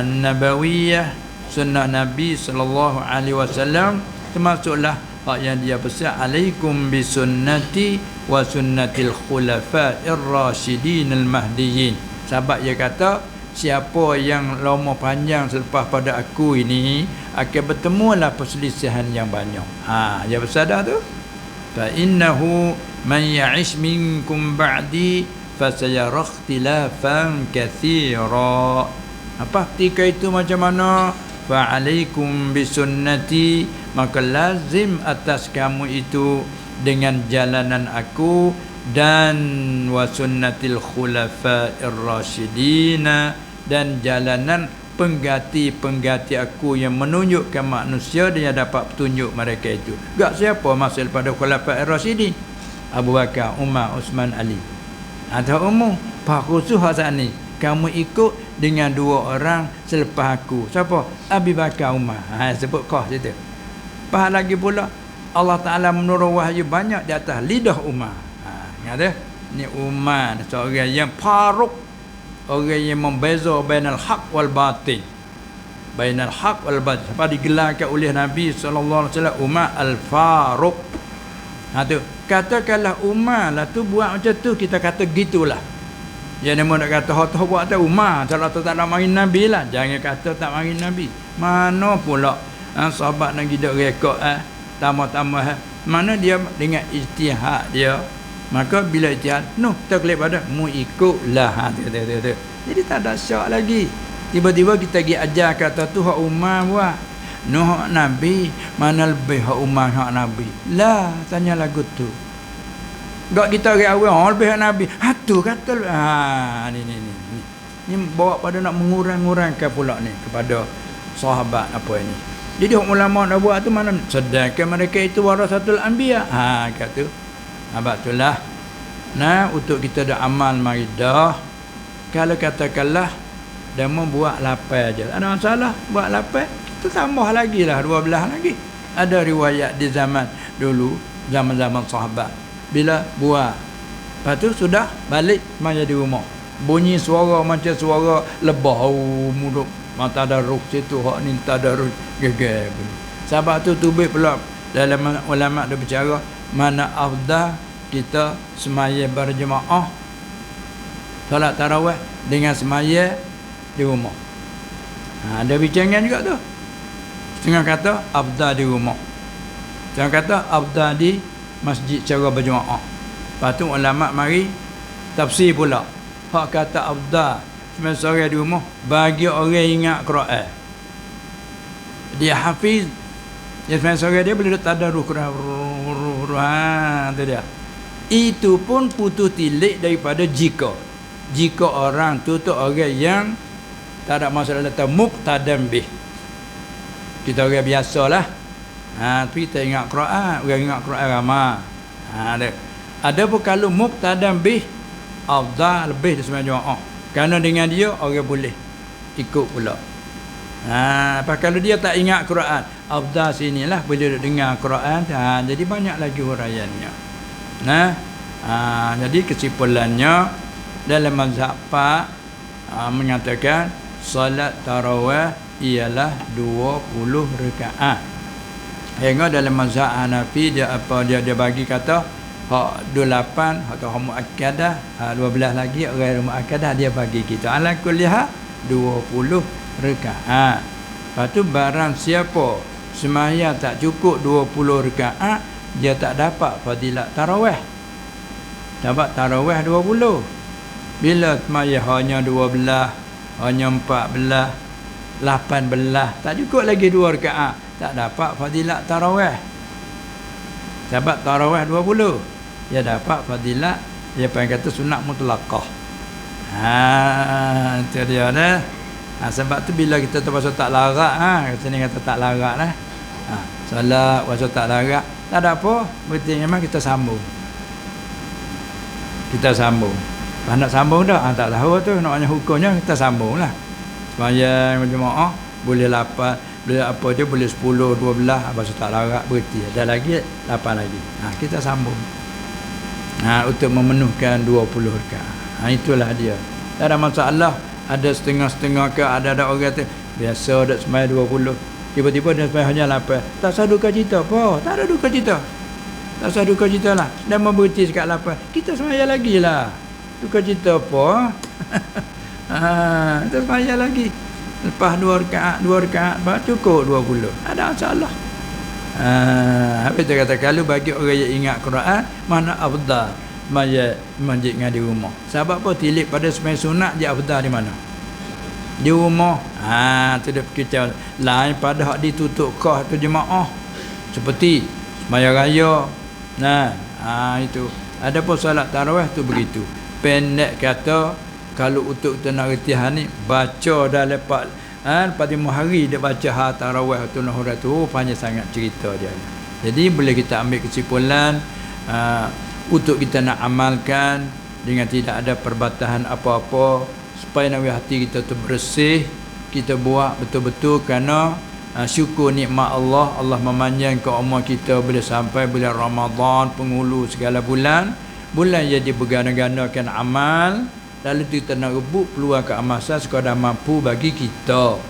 nabawiyah, sunnah Nabi sallallahu alaihi wasallam, termasuklah hak yang dia pesan, alaikum bi sunnati wa sunnatil khulafa'ir rasyidin al mahdiyyin. Sahabat dia kata, siapa yang lama panjang selepas pada aku ini akan bertemulah perselisihan yang banyak. Dia bersadar tu. Fa innahu man ya'ish minkum ba'di fasayara ikhtilafan katsira. Apa ketika itu macam mana? Fa alaikum bisunnati, maka lazim atas kamu itu dengan jalanan aku dan wa sunnatil khulafa'ir rasyidin, dan jalanan pengganti-pengganti aku yang menunjukkan manusia dia dapat petunjuk mereka itu. Gak siapa masuk pada khulafa'ir rasyidin? Abu Bakar, Umar, Uthman, Ali. Atau umum pak khusus saat ni kamu ikut dengan dua orang selepas aku. Siapa? Abu Bakar, Umar. Sebut kau situ. Pak lagi pula Allah Taala menurun wahyu banyak di atas lidah Umar. Ingat ni Umar seorang yang faruq, orang yang membeza bainal haq wal batil. Bainal haq wal batil. Apa digelarkan oleh Nabi sallallahu alaihi wasallam Umar al-Faruq. Tu katakanlah Umar lah tu buat macam tu, kita kata gitulah. Yang nama nak kata hak buat tu Umar, kalau tu tak nak mari Nabi lah. Jangan kata tak mari Nabi. Mana pula sahabat nak gidak rekod tambah-tambah mana dia dengan ijtihad dia. Maka bila ijtihad kita klik pada mu ikutlah. Jadi tak ada syak lagi. Tiba-tiba kita pergi ajar kata tu hak Umar buat. Hak Nabi, mana lebih hak Umar hak Nabi. Lah, tanya lagu tu. Gak kita orang awal lebih hak Nabi. Tu kata ni bawa pada nak mengurang-urangkan pula ni kepada sahabat apa ini. Jadi hak ulama nak buat tu mana sedangkan mereka itu warasatul anbiya. Kata itulah. Untuk kita dah amal mari dah. Kalau katakanlah dah membuat lapan je, ada masalah buat lapan, kita tambah lagi lah 12 lagi. Ada riwayat di zaman dulu, zaman-zaman sahabat, bila buat lepas tu sudah balik main di rumah, bunyi suara macam suara lebah, mulut mata daruk situ, hak ni tadaruk gegar bunyi. Sahabat tu tubik pula dalam ulama ada berbicara mana afdal kita semaya berjemaah solat tarawih dengan semaya di rumah. Ada bincang juga tu. Setengah kata afdal di rumah, setengah kata afdal di masjid cara berjemaah. Lepas tu ulama mari tafsir pula. Hak kata afdal semaya sore di rumah bagi orang ingat Quran, dia hafiz, dia semaya sore dia boleh tadarus Quran. Tu dia. Itu pun putus tilik daripada jika orang tu orang yang tak ada masalah letak muqtadam bih. Kita orang biasalah. Tapi kita ingat Quran, orang ingat Quran ramai. Ada pun kalau muqtadam bih afdal lebih dari semua jemaah. Kerana dengan dia orang boleh ikut pula. Apa kalau dia tak ingat Quran, afdal sinilah boleh dengar Quran. Jadi banyak lagi huraiannya. Jadi kesimpulannya dalam mazhab Pak menyatakan solat tarawih ialah 20 rakaat. Hingga dalam mazhab Hanafi dia bagi kata hak 28 atau hak muakkadah 12 lagi ghair muakkadah dia bagi kita ala kulli hal 20 rakaat. Lepas tu barang siapa sembahyang tak cukup 20 rakaat dia tak dapat fadilat tarawih. Dapat tarawih 20. Bila sembahyang hanya 12, hanya 14, 18 tak cukup lagi 2 rakaat tak dapat fadilat tarawih. Dapat tarawih 20 dia dapat fadilat dia panggil kata sunat mutlaqah. Itu dia dah. Sebab tu bila kita terpaksa tak larat sini kata tak larat lah. Solat puasa tak larat tak ada apa, penting memang kita sambung. Kita sambung. Kalau nak sambung dah tak tahu tu naknya hukumnya kita sambung lah. Sembahyang berjemaah boleh 8, boleh apa dia boleh 10, 12 puasa tak larat berhenti. Ada lagi 8 lagi. Kita sambung. Untuk memenuhkan 20 rakaat. Itulah dia. Tak ada masalah. Ada setengah-setengah ke ada orang kata biasa dak sembahyang 20. Tiba-tiba dia sembahyang hanya 8. Tak sah duka cita apa? Tak ada duka cita. Tak sah duka cita lah. Dan berhenti dekat 8. Kita sembahyang lagi lah. Duka cita apa? Kita sembahyang lagi. Lepas 2 rakaat cukup 20. Ada masalah. Habis dia kata kalau bagi orang yang ingat Quran mana afdal masjid dengan di rumah. Sebab apa tilik pada sembahyang sunat je afdal di mana? Di rumah. Tu dia kita lain pada hak ditutup kah tu jemaah. Seperti sembahyang raya. Itu. Adapun solat tarawih tu begitu. Pendek kata kalau untuk kita nak reti ni baca dah lepas lepas 5 hari dia baca tarawih tu nahurat tu panjang sangat cerita dia. Jadi boleh kita ambil kesimpulan untuk kita nak amalkan dengan tidak ada perbatasan apa-apa supaya nawi hati kita tu bersih, kita buat betul-betul kerana syukur nikmat Allah. Allah memanjangkan umur kita boleh sampai bulan Ramadan, penghulu segala bulan yang diberganda-gandakan amal. Lalu kita nak rebut peluang keamasan sekadar mampu bagi kita.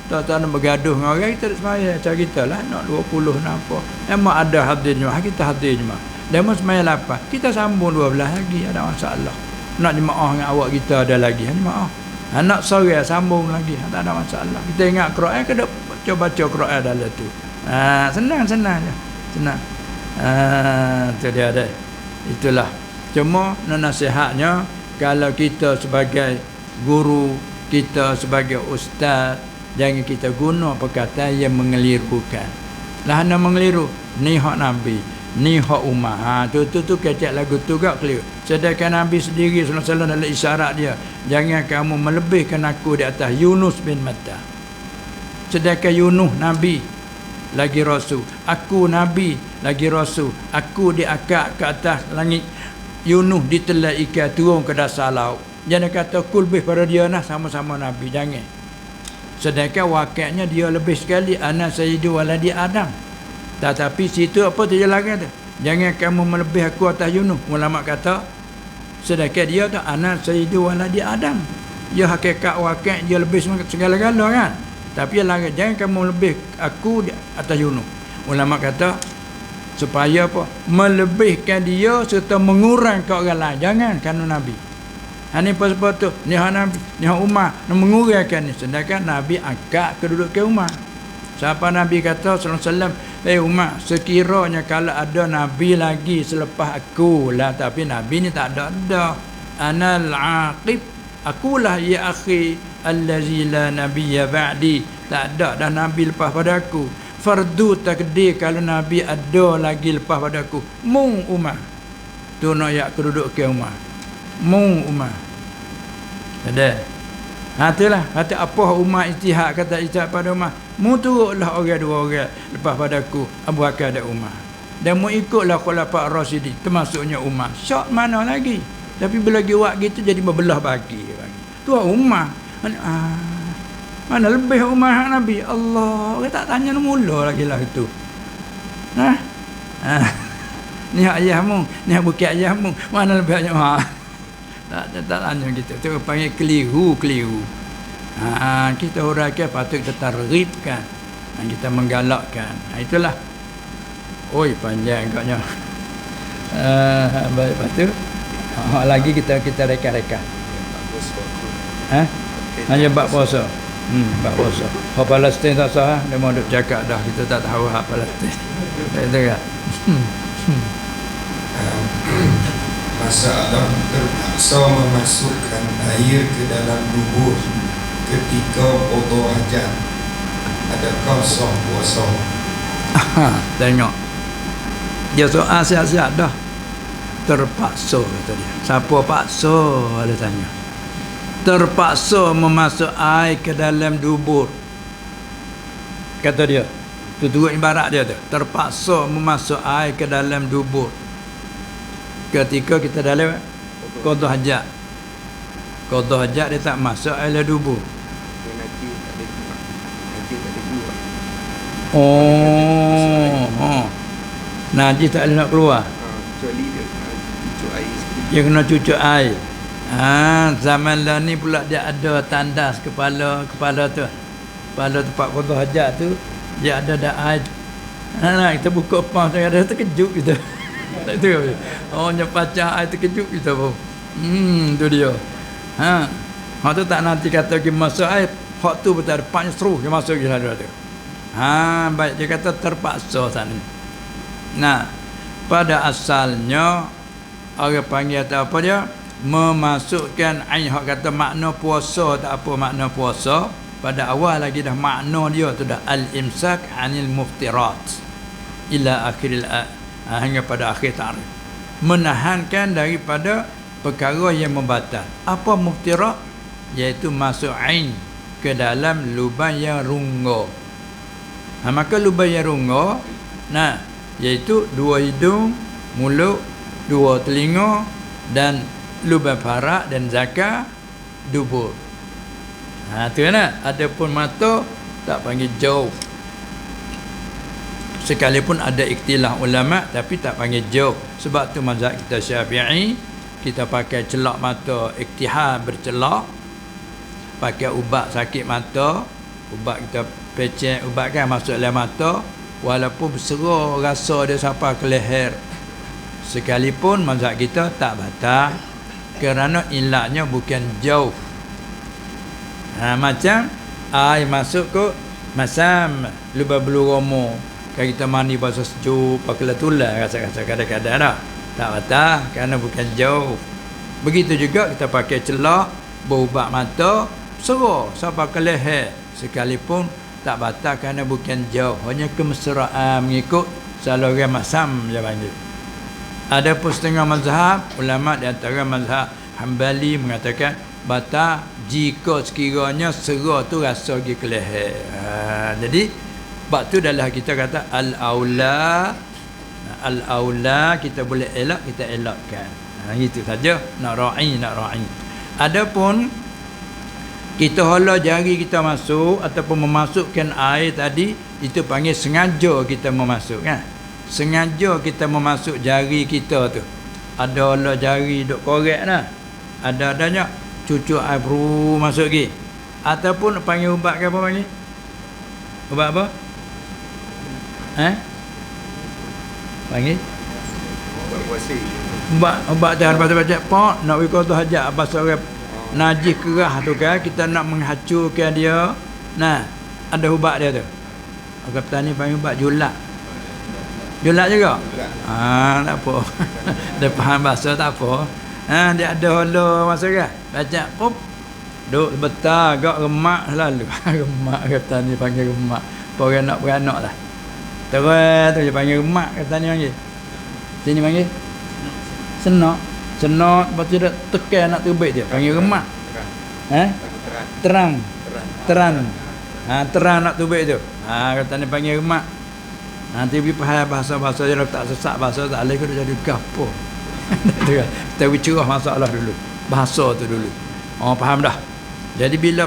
Tak nak bergaduh dengan orang, kita sembahyang cara kita lah. Nak 20 nak apa. Memang ada hadir jemaah, kita hadir jemaah. Demo sembahyang 8, kita sambung 12 lagi, ada masalah. Nak jemaah dengan awak kita ada lagi, jemaah. Nak sore sambung lagi, tak ada masalah. Kita ingat Quran, kita baca Quran dalam tu. Senang je. Senang. Itu dia ada. Itulah. Cuma nasihatnya kalau kita sebagai guru, kita sebagai ustaz, jangan kita guna perkataan yang mengelirukan. Lah nak mengeliru, ni hak Nabi, ni hak Umar. Tu kecek lagu tu gak clear. Sedangkan Nabi sendiri sallallahu alaihi wasallam dalam isyarat dia, jangan kamu melebihkan aku di atas Yunus bin Matta. Sedangkan Yunus Nabi lagi rasul, aku Nabi lagi rasul, aku diangkat ke atas langit, Yunus ditelan ikan turun ke dasar laut. Jangan kata kulbih pada dia sama-sama Nabi, jangan. Sedangkan wakilnya dia lebih sekali ana sayyidu waladi Adam. Tetapi situ apa tu jelaskan tu? Jangan kamu melebih aku atas Yunus. Ulama kata sedangkan dia tu ana sayyidu waladi Adam. Dia hakikat wakil dia lebih segala-gala kan. Tapi jangan kamu lebih aku atas Yunus. Ulama kata supaya apa? Melebihkan dia serta mengurangkan orang lain. Jangan kanun Nabi. Ini sebab tu ni Nabi, ni Umar nak mengurangkan ni. Sedangkan Nabi angkat kedudukan Umar. Siapa Nabi kata sallallahu alaihi wasallam, Umar, sekiranya kalau ada Nabi lagi selepas aku lah, tapi Nabi ni tak ada. Anal aqib, akulah ya akhi allazi la nabiyya ba'di. Tak ada dah Nabi lepas pada aku. Fardu takdir kalau Nabi ada lagi lepas pada aku. Mung Umar. Tu nak yak kedudukan Umar. Mung Umar. Ada. Itulah kata apa Umar ijtihad kata ijtihad pada Umar. Mu turutlah orang dua orang lepas pada aku, Abu Bakar dan Umar. Dan mu ikutlah khulafa ar-rasyidin termasuknya Umar. Syok mana lagi? Tapi bila lagi buat gitu jadi berbelah bagi. Tu Umar. Mana lebih Umar hak Nabi? Allah, orang tak tanya mula lagi lah itu. Ni hak ayahmu, ni hak bukit ayahmu. Mana lebih ayah? Tak tanya kita. Tu panggil keliru. Kita huraikan patut kita targhibkan. Kita menggalakkan. Itulah. Oi panjang agaknya. Baik patut. Lagi kita reka-reka. Hanya bab puasa. Bab puasa. Hak Palestin tak sah, dia mau duk cakap dah, kita tak tahu hak Palestin. Itu kan. Masalah terpaksa memasukkan air ke dalam dubur ketika qada hajat. Adakah sah puasa? Tengok. Dia soal siap-siap dah. Terpaksa kata dia. Siapa paksa? Ada tanya. Terpaksa memasuk air ke dalam dubur. Kata dia. Tu ibarat dia tu. Terpaksa memasuk air ke dalam dubur. Ketika kita dalam qada hajat. Qada hajat dia tak masuk air dalam dubur. Najis tak boleh nak keluar. Kecuali dia cucuk air sikit. Dia kena cucuk air. Zaman lah ni pula dia ada tandas kepala tu. Kepala tempat qada hajat tu dia ada air. Kita buka pam ada terkejut kita. Tak tahu. Orangnya pacah air terkejut kita pun. Tu dia. Hak tu tak nanti kata kita masuk air, hak tu betul depannya seru dia masuk ke dalam tu. Baik dia kata terpaksa sana. Nah, pada asalnya orang panggil apa dia? Memasukkan ain. Hak kata makna puasa tak apa makna puasa. Pada awal lagi dah makna dia tu dah al-imsak anil muftirat ila akhiril hingga pada akhir tarikh. Menahankan daripada perkara yang membatal. Apa muftirat? Iaitu masuk ain ke dalam lubang yang rungga. Maka lubang yang rungga, iaitu dua hidung, mulut, dua telinga dan lubang farak dan zakar dubur. Tu kan. Adapun mata tak panggil jauh. Sekalipun ada ikhtilaf ulama tapi tak panggil jauh. Sebab tu mazhab kita Syafi'i, kita pakai celak mata iktihad bercelak. Pakai ubat sakit mata, ubat kita pecek ubat kan masuk dalam mata, walaupun berserah rasa dia sampai ke leher. Sekalipun mazhab kita tak batal kerana ilatnya bukan jauh. Macam air masuk ke masam lubang bulu romo. Kalau kita mandi bahasa sejuk pakai tulang rasa-rasa kadang-kadang dah tak batal kerana bukan jauh. Begitu juga kita pakai celak berubat mata serah sampai ke leher, sekalipun tak batal kerana bukan jauh, hanya kemesraan mengikut saluran masam dia panggil. Ada pun setengah mazhab ulama di antara mazhab Hambali mengatakan batal jika sekiranya serah tu rasa pergi ke leher. Jadi bab tu adalah kita kata al-aula kita boleh elak, kita elakkan. Itu saja, nak ra'i. Adapun kita hala jari kita masuk ataupun memasukkan air tadi, itu panggil sengaja kita memasuk kan. Sengaja kita memasuk jari kita tu. Ada hala jari duk korek dah. Ada-adanya cucuk air bru masuk lagi. Ataupun panggil ubat ke apa panggil? Ubat apa? Panggil? Ubat puasa. Ubat tahan baca-baca pak nak wiko tu hajat bahasa orang najis kerah tu kan, kita nak menghacurkan dia. Ada ubat dia tu. Orang petani panggil ubat julak. Julak juga? Tak apa. Dia faham bahasa tak apa. Dia ada hala masa kan. Baca pop. Duk betah agak remak selalu. Remak kata ni panggil remak. Orang nak beranak lah. Terus tu dia panggil remak kata ni panggil. Sini panggil senak. Senak lepas tu dia tekan nak terbit dia. Panggil remak. Terang. Terang nak terbit tu. Kata ni panggil remak. Nanti pergi faham bahasa-bahasa dia tak sesak bahasa tak boleh kena jadi gapo. Kita bicara masalah dulu. Bahasa tu dulu. Orang faham dah. Jadi bila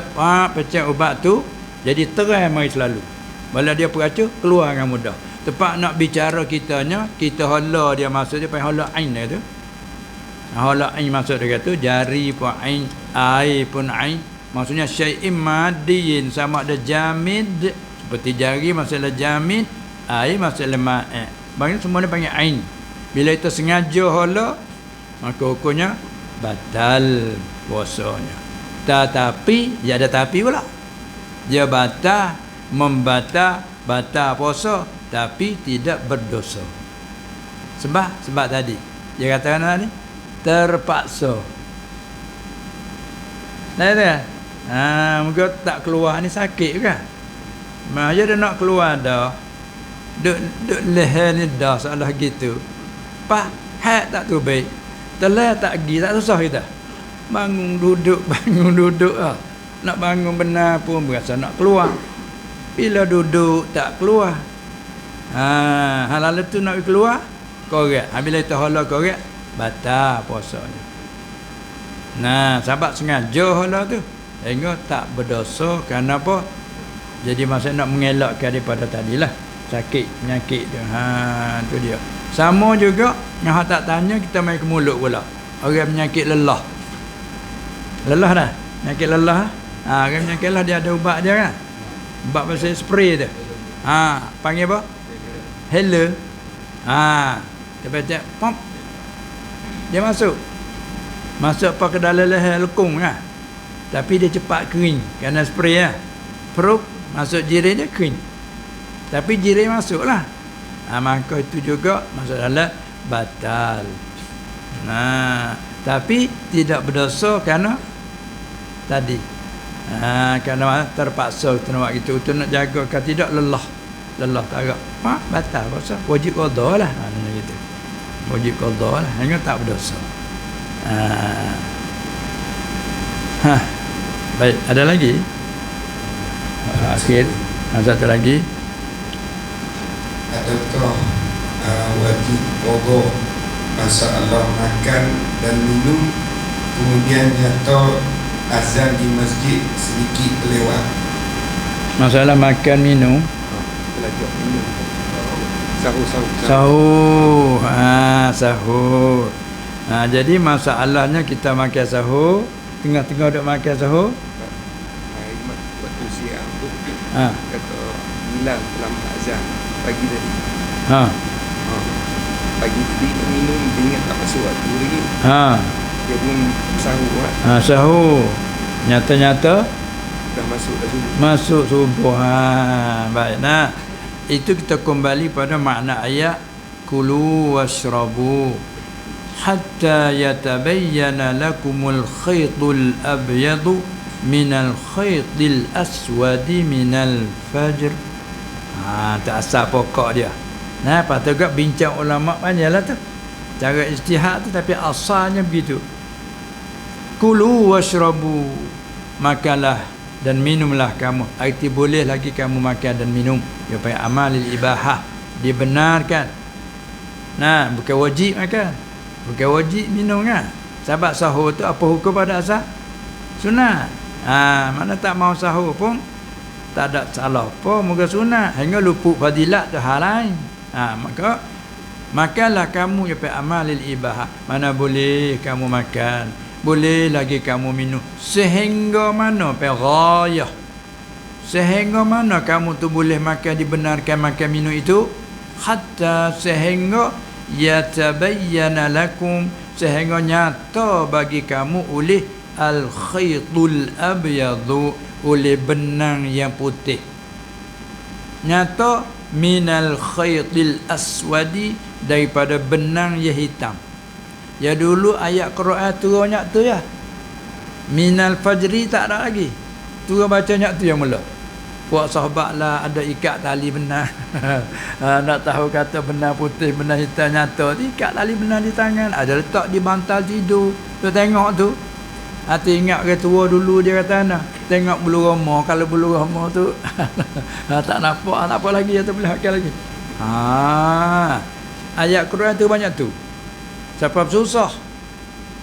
pecah ubat tu jadi terang mai selalu. Bila dia peracur keluar dengan mudah. Tepat nak bicara kitanya, kita hala dia masuk dia panggil hala ain dia tu. Hala ain maksud dia kata jari pun ain, air pun ain. Maksudnya syai'in madiyin, sama ada jamid seperti jari masalah jamid, air masalah ma'i. Bagi semua ni panggil ain. Bila kita sengaja hala, maka hukumnya batal puasanya. Tetapi dia ada tapi pula. Dia batal, batal puasa tapi tidak berdosa. Sebab tadi dia katakan tadi terpaksa. Mungkin tak keluar ni sakit kan? Dia nak keluar dah. Duk leher ni dah salah gitu. Hak tak tu baik. Telah tak pergi tak susah kita. Bangun duduk ah. Nak bangun benar pun berasa nak keluar. Bila duduk tak keluar. Halal tu nak keluar, korek. Bila kita hala korek, batal puasanya. Sebab sengaja hala tu. Sehingga tak berdosa kerana apa? Jadi masa nak mengelakkan daripada tadilah sakit, penyakit tu. Tu dia. Sama juga yang tak tanya kita main ke mulut pula. Orang penyakit lelah. Lelah dah. Penyakit lelah. Orang penyakit lelah dia ada ubat dia kan. Ubat pasal spray tu. Panggil apa? Hello. Dia baca pop. Dia masuk apa ke dalam leher lekung kan. Tapi dia cepat kering kerana spray lah. Perut masuk jiran dia kering. Tapi jiran masuklah. Maka itu juga masuk dalam batal. Tapi tidak berdosa kerana tadi. Kerana terpaksa kita nak buat gitu. Kita nak jaga kan tidak lelah tak agak. Batal puasa. Wajib qada lah. Gitu. Wajib qada lah. Hanya tak berdosa. Baik, ada lagi? Akhir. Satu lagi. Adakah wajib qada masalah makan dan minum kemudian jatuh azan di masjid sedikit lewat? Masalah makan minum. Belajar minum. Sahur. Jadi masalahnya kita makan sahur, tengah-tengah duk makan sahur. Waktu siang tu kata hilang dalam azan pagi tadi. Pagi tadi minum dia ingat tak masuk waktu lagi. Dia pun sahur lah. Sahur. Nyata-nyata dah subuh. Masuk subuh. Baik. Itu kita kembali pada makna ayat kulu washrabu hatta yatabayyana lakumul khaytul abyadu minal khaytil aswadi minal fajr. Tak asal pokok dia. Lepas tu juga bincang ulama panjanglah tu. Cara ijtihad tu tapi asalnya begitu. Kulu washrabu, makanlah dan minumlah kamu. Arti boleh lagi kamu makan dan minum. Dia panggil amalil ibahah, dibenarkan. Bukan wajib makan, bukan wajib minum kan. Sebab sahur tu apa hukum pada asal? Sunat. Mana tak mau sahur pun tak ada salah apa, moga sunat. Hingga luput fadilat tu hal lain. Maka makanlah kamu ya amalil ibahah. Mana boleh kamu makan, boleh lagi kamu minum. Sehingga mana ghayah, sehingga mana kamu tu boleh makan, dibenarkan makan minum itu, hatta sehingga yatabayyana lakum, sehingga nyata bagi kamu oleh al-khaytul abyadu, oleh benang yang putih, nyata minal khaytil aswadi, daripada benang yang hitam. Ya dulu ayat Quran turun nyak tu ya. Minal fajri tak ada lagi. Turun baca nyak tu yang mula. Puak sahabat lah ada ikat tali benang. Nak tahu kata benang putih, benang hitam nyata. Ikat tali benang di tangan. Ada letak di bantal tidur. Tu tengok tu. Hati ingat orang tua dulu dia kata nak tengok bulu roma. Kalau bulu roma tu tak nampak, tak apa lagi atau boleh hakal lagi. Ayat Quran tu banyak tu. Sebab susah.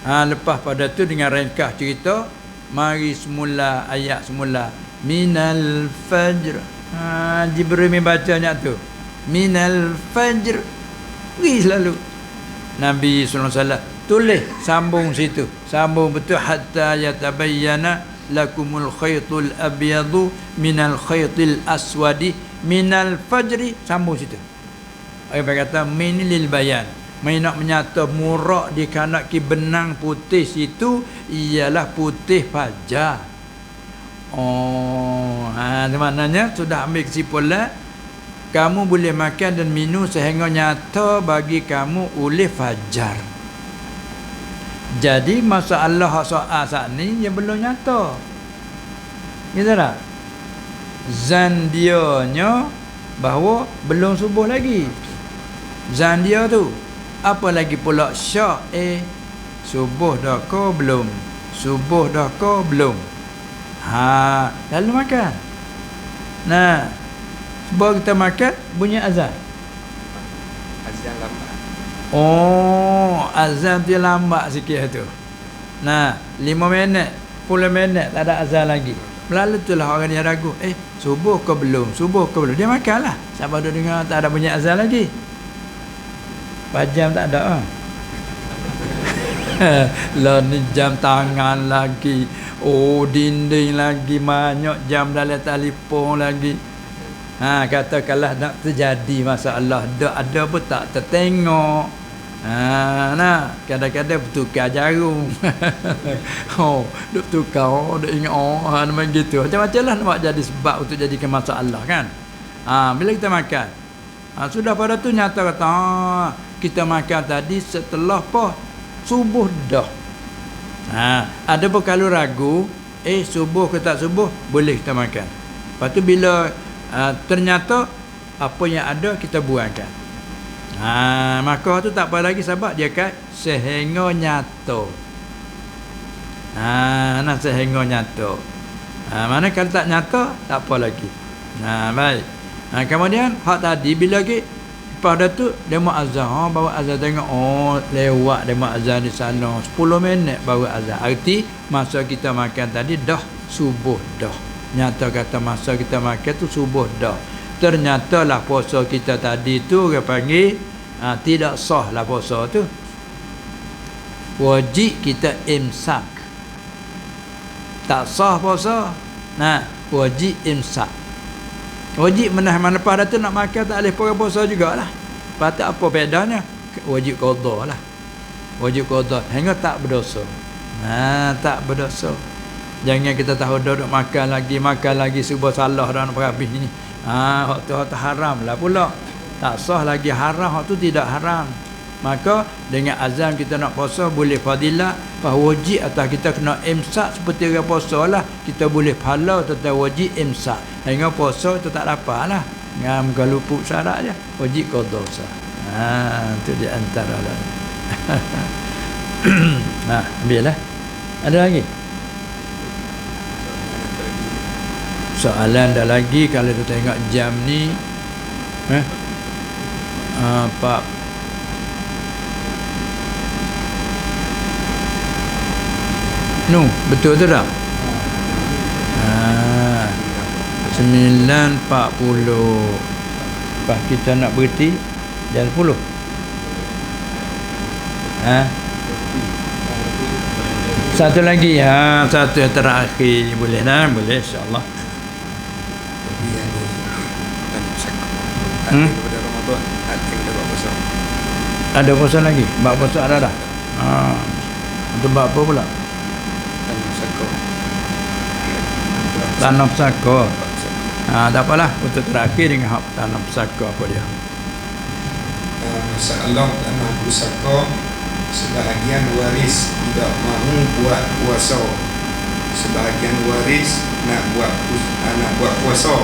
Lepas pada tu dengan ringkas cerita, mari semula ayat semula minal fajr. Jibril membacanya tu minal fajr. Pergi selalu Nabi SAW tulis sambung situ, sambung betul hatta yatabayyana lakumul khaytul abyadu minal khaytil aswadi minal fajri, sambung situ. Orang kata min lil bayan, mai nak menyata murak di kanak ki benang putih situ ialah putih fajar. Oh, maknanya sudah ambil kesimpulan kamu boleh makan dan minum sehingga nyata bagi kamu oleh fajar. Jadi masalah soal saat ni yang belum nyata. Gitu tak? Zan dianya bahawa belum subuh lagi. Zan dia tu. Apa lagi pula syak subuh dah ke belum? Subuh dah ke belum? Lalu makan. Nah, sebab kita makan bunyi azan. Azan lambat. Oh, azan dia lambat sikit tu. Nah, 5 minit, 10 minit tak ada azan lagi. Lalu itulah orang dia ragu, subuh ke belum? Subuh ke belum? Dia makanlah. Siapa dia dengar tak ada bunyi azan lagi. Jam tak ada. Lah ni jam tangan lagi. Oh, dinding lagi, banyak jam dalam telefon lagi. Katakanlah nak terjadi masalah, ada pun tak tertengok. Nah, kadang-kadang bertukar jarum. Duk tukar, duk ingat memang gitu. Macam-macam lah nak jadi sebab untuk jadikan masalah kan. Bila kita makan, sudah pada tu nyata kata kita makan tadi setelah apa? Subuh dah. Ada pun kalau ragu, subuh ke tak subuh, boleh kita makan. Lepas tu bila ternyata apa yang ada kita buangkan. Maka tu tak apa lagi sebab dia kat sehingga nyata. Nak sehingga nyata. Mana kalau tak nyata tak apa lagi. Baik. Kemudian hak tadi bila lagi pada tu dia mau azan, bawa azan tengok lewat dia mau azan di sana 10 minit baru azan. Arti masa kita makan tadi dah subuh dah. Nyata kata masa kita makan tu subuh dah. Ternyata lah puasa kita tadi tu orang panggil tidak sah lah puasa tu. Wajib kita imsak. Tak sah puasa. Wajib imsak. Wajib menahan manfaat tu nak makan tak boleh pergi puasa jugalah. Patut apa bedanya? Wajib qada lah. Wajib qada hingga tak berdosa. Tak berdosa. Jangan kita tahu duduk makan lagi subuh salah dah nak habis ni. Hak tu haram lah pula. Tak sah lagi haram, hak tu tidak haram. Maka dengan azan kita nak puasa boleh fadilah, wajib atas kita kena imsak seperti orang puasa lah. Kita boleh pahala tentang wajib imsak. Hingga puasa tu tak dapat lah. Ngam kalau luput syarat je, wajib qada sah. Tu di antara lah. Ambil lah. Ada lagi? Soalan dah lagi kalau kita tengok jam ni Pak betul tu tak? 9.40. Lepas kita nak berhenti jam 10. Satu lagi, satu yang terakhir boleh dah, boleh insya-Allah. Daripada Ramadan ada buat puasa. Ada puasa lagi? Bab puasa ada dah. Untuk bab apa pula? Tanam saka. Tak apalah, untuk terakhir dengan hak tanam saka apa dia? Masalah tanam pusaka, sebahagian waris tidak mahu buat puasa. Sebahagian waris nak buat puasa.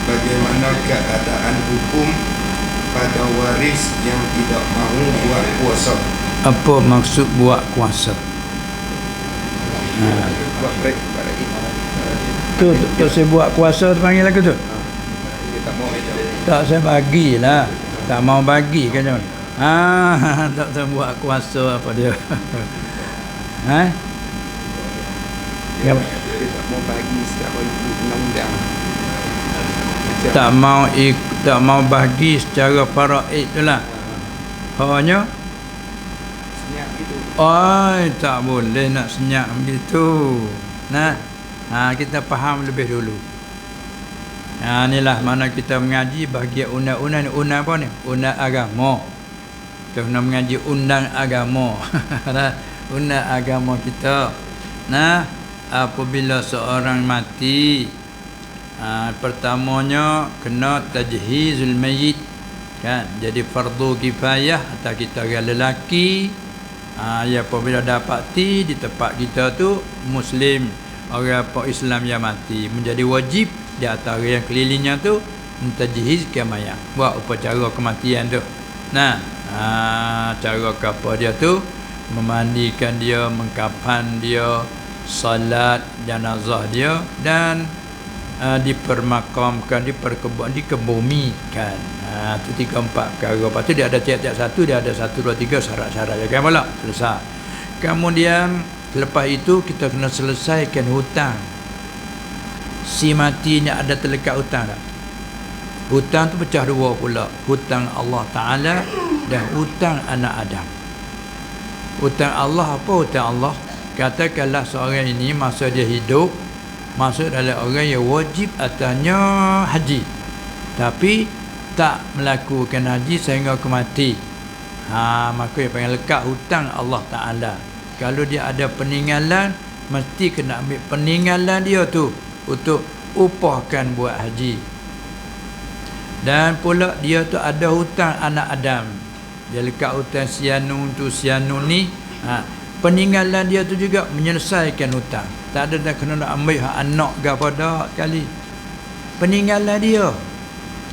Bagaimana keadaan hukum pada waris yang tidak mahu buat puasa? Apa maksud buat kuasa? Buat break lagi. Tu saya buat kuasa tu panggil lagu tu. Dia tak mau Tak saya bagilah. Tak mau bagi kan macam mana? Tak saya buat kuasa apa dia? Dia tak mau bagi secara undang-undang. Tak mau bagi secara faraid itulah. Hanya gitu. Oi, tak boleh nak senyap begitu. Nah, kita faham lebih dulu. Inilah mana kita mengaji bahagian undang-undang ni. Undang apa ni? Undang agama. Kita nak mengaji undang agama. Undang agama kita. Nah, apabila seorang mati, pertamanya kena tajhizul mayyit, kan? Jadi fardu kifayah atas kita orang lelaki. Ya apabila dapati di tempat kita tu muslim, orang apa Islam yang mati, menjadi wajib di atas yang kelilingnya tu mentajhizkan mayat, buat upacara kematian tu. Nah, cara apa dia tu? Memandikan dia, mengkafan dia, salat jenazah dia, dan dipermakamkan, dikebumikan. Itu 3-4 perkara. Lepas tu dia ada tiap-tiap satu, dia ada 1, 2, 3 syarat-syarat. Kan pula? Selesai. Kemudian selepas itu kita kena selesaikan hutang. Si mati ni ada terlekat hutang tak? Hutang tu pecah dua pula. Hutang Allah Ta'ala dan hutang anak Adam. Hutang Allah apa hutang Allah? Katakanlah seorang ini masa dia hidup masuk dalam orang yang wajib atasnya haji, tapi tak melakukan haji sehingga ke mati. Maka yang panggil lekat hutang Allah Ta'ala. Kalau dia ada peninggalan, mesti kena ambil peninggalan dia tu untuk upahkan buat haji. Dan pula dia tu ada hutang anak Adam. Dia lekat hutang sianun tu, sianun ni, peninggalan dia tu juga menyelesaikan hutang. Tak ada dah kena nak ambil hak anak ke apa dah sekali. Peninggalan dia,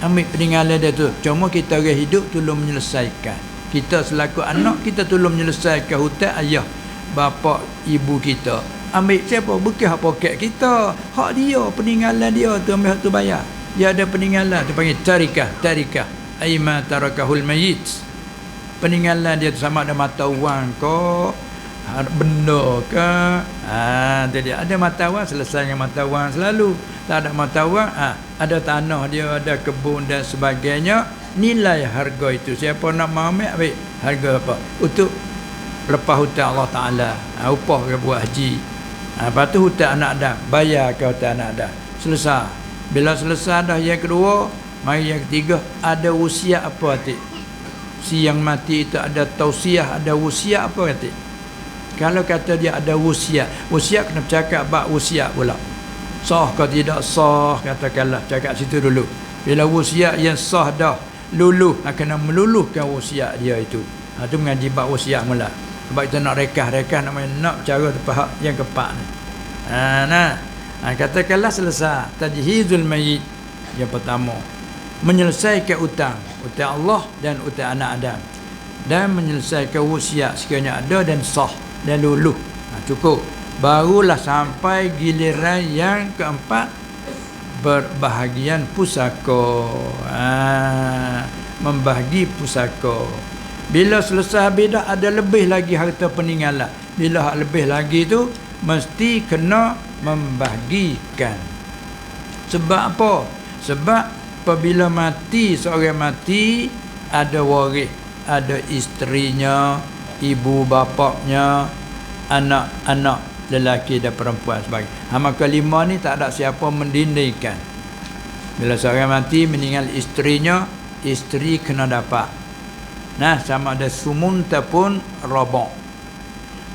ambil peninggalan dia tu. Cuma kita orang hidup tolong menyelesaikan. Kita selaku anak, kita tolong menyelesaikan hutang ayah, bapa, ibu kita. Ambil siapa? Bukan hak poket kita. Hak dia, peninggalan dia tu, ambil hak tu bayar. Dia ada peninggalan tu panggil tarikah. Aima tarakahul mayyit. Peninggalan dia tu sama ada mata wang ke, benda ke. Jadi ada mata wang, selesai dengan mata wang selalu. Tak ada mata wang, ada tanah dia, ada kebun dan sebagainya. Nilai harga itu, siapa nak mau ambil harga apa untuk lepas hutang Allah Ta'ala, upah ke buat haji. Lepas tu hutang anak Adam, bayar ke hutang anak Adam. Selesai. Bila selesai dah yang kedua, mari yang ketiga, ada usia apa hati? Si yang mati itu ada tausiah, ada usia apa hati? Kalau kata dia ada usia kena bercakap bab usia pula. Sah ke tidak sah, katakanlah cakap situ dulu. Bila usia yang sah dah luluh, kena meluluhkan usia dia itu. Itu mengaji bab usia mula. Sebab kita nak rekah nak cara tepat yang kepak ni. Katakanlah selesai tajhizul mayyit yang pertama, menyelesaikan hutang Allah dan hutang anak Adam, dan menyelesaikan usia sekiranya ada dan sah dan luluh. Cukup. Barulah sampai giliran yang keempat, berbahagian pusaka. Membahagi pusaka. Bila selesai habis dah, ada lebih lagi harta peninggalan. Bila hak lebih lagi tu mesti kena membahagikan. Sebab apa? Sebab apabila mati, seorang mati, ada waris, ada isterinya, ibu bapaknya, anak-anak lelaki dan perempuan sebagainya. Maka 5 ni tak ada siapa mendindingkan. Bila seorang mati meninggal isterinya, isteri kena dapat. Sama ada sumun ataupun robok.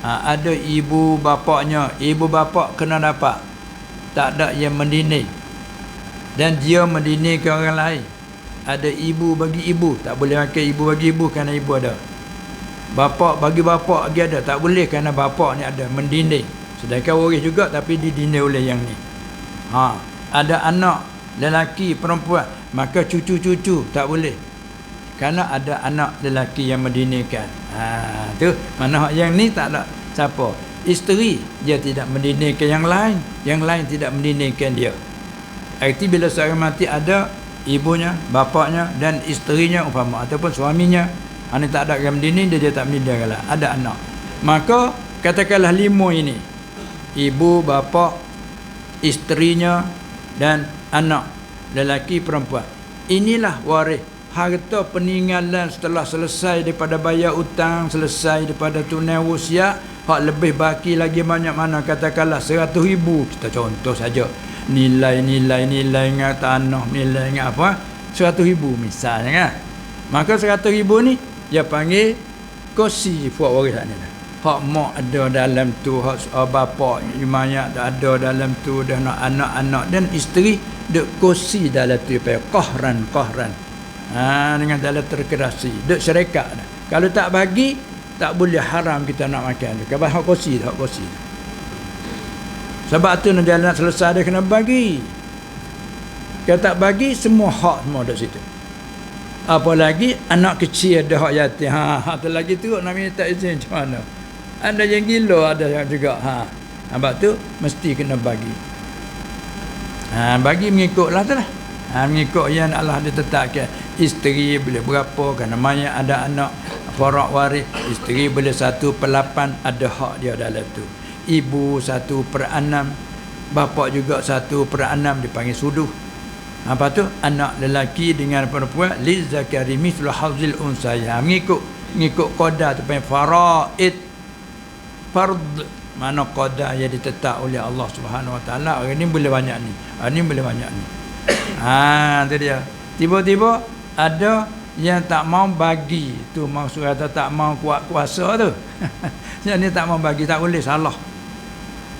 Ada ibu bapaknya, ibu bapak kena dapat. Tak ada yang mendinding. Dan dia mendindingkan orang lain. Ada ibu bagi ibu, tak boleh pakai ibu bagi ibu kerana ibu ada. Bapak bagi bapak lagi ada, tak boleh kerana bapak ni ada, mendinding. Sedangkan waris juga tapi didinding oleh yang ni. Ada anak lelaki perempuan, maka cucu-cucu tak boleh, kerana ada anak lelaki yang mendindingkan. Tu mana hak yang ni tak ada siapa. Isteri dia tidak mendindingkan yang lain tidak mendindingkan dia. Arti bila seorang mati ada ibunya, bapaknya dan isterinya umpama, ataupun suaminya, ini tak ada yang mendinding, dia tak mendindingkan lah. Ada anak, maka katakanlah 5 ini, ibu, bapa, isterinya dan anak lelaki perempuan, inilah waris harta peninggalan setelah selesai daripada bayar hutang, selesai daripada tunai wasiat, hak lebih baki lagi banyak mana, katakanlah 100,000, kita contoh saja, nilai dengan tanah, nilai dengan apa, 100,000 misalnya kan. Maka 100,000 ni dia panggil kursi puak warisan ni. Hak mak ada dalam tu, hak bapa mayat ada dalam tu, dan anak-anak dan isteri duk kursi dalam tu, qahran. Dengan dalam terkerasi duk syarikat. Kalau tak bagi, tak boleh, haram kita nak makan tu. Kalau hak kursi. Sebab tu nak jalan selesai dia kena bagi. Kalau tak bagi, semua hak semua duk situ. Apalagi anak kecil ada hak yatim. Tu lagi teruk nak minta izin macam mana. Ada yang gila, ada yang juga. Sebab tu mesti kena bagi. Bagi mengikutlah tu lah. Mengikut yang Allah ditetapkan. Isteri boleh berapa, kerana mayat ada anak farak waris, isteri boleh 1/8, ada hak dia dalam tu. Ibu 1/6, bapa juga 1/6, dipanggil suduh. Apa tu? Anak lelaki dengan perempuan li zakari mithlu hazil unsaya. Mengikut qadar tu panggil faraid. Fard, mana qadar yang ditetap oleh Allah Subhanahu Wa Taala. Orang ni boleh banyak ni, ni boleh banyak ni. Tu dia. Tiba-tiba ada yang tak mau bagi, tu maksud kata tak mau kuat kuasa tu. Yang ni tak mau bagi, tak boleh, salah.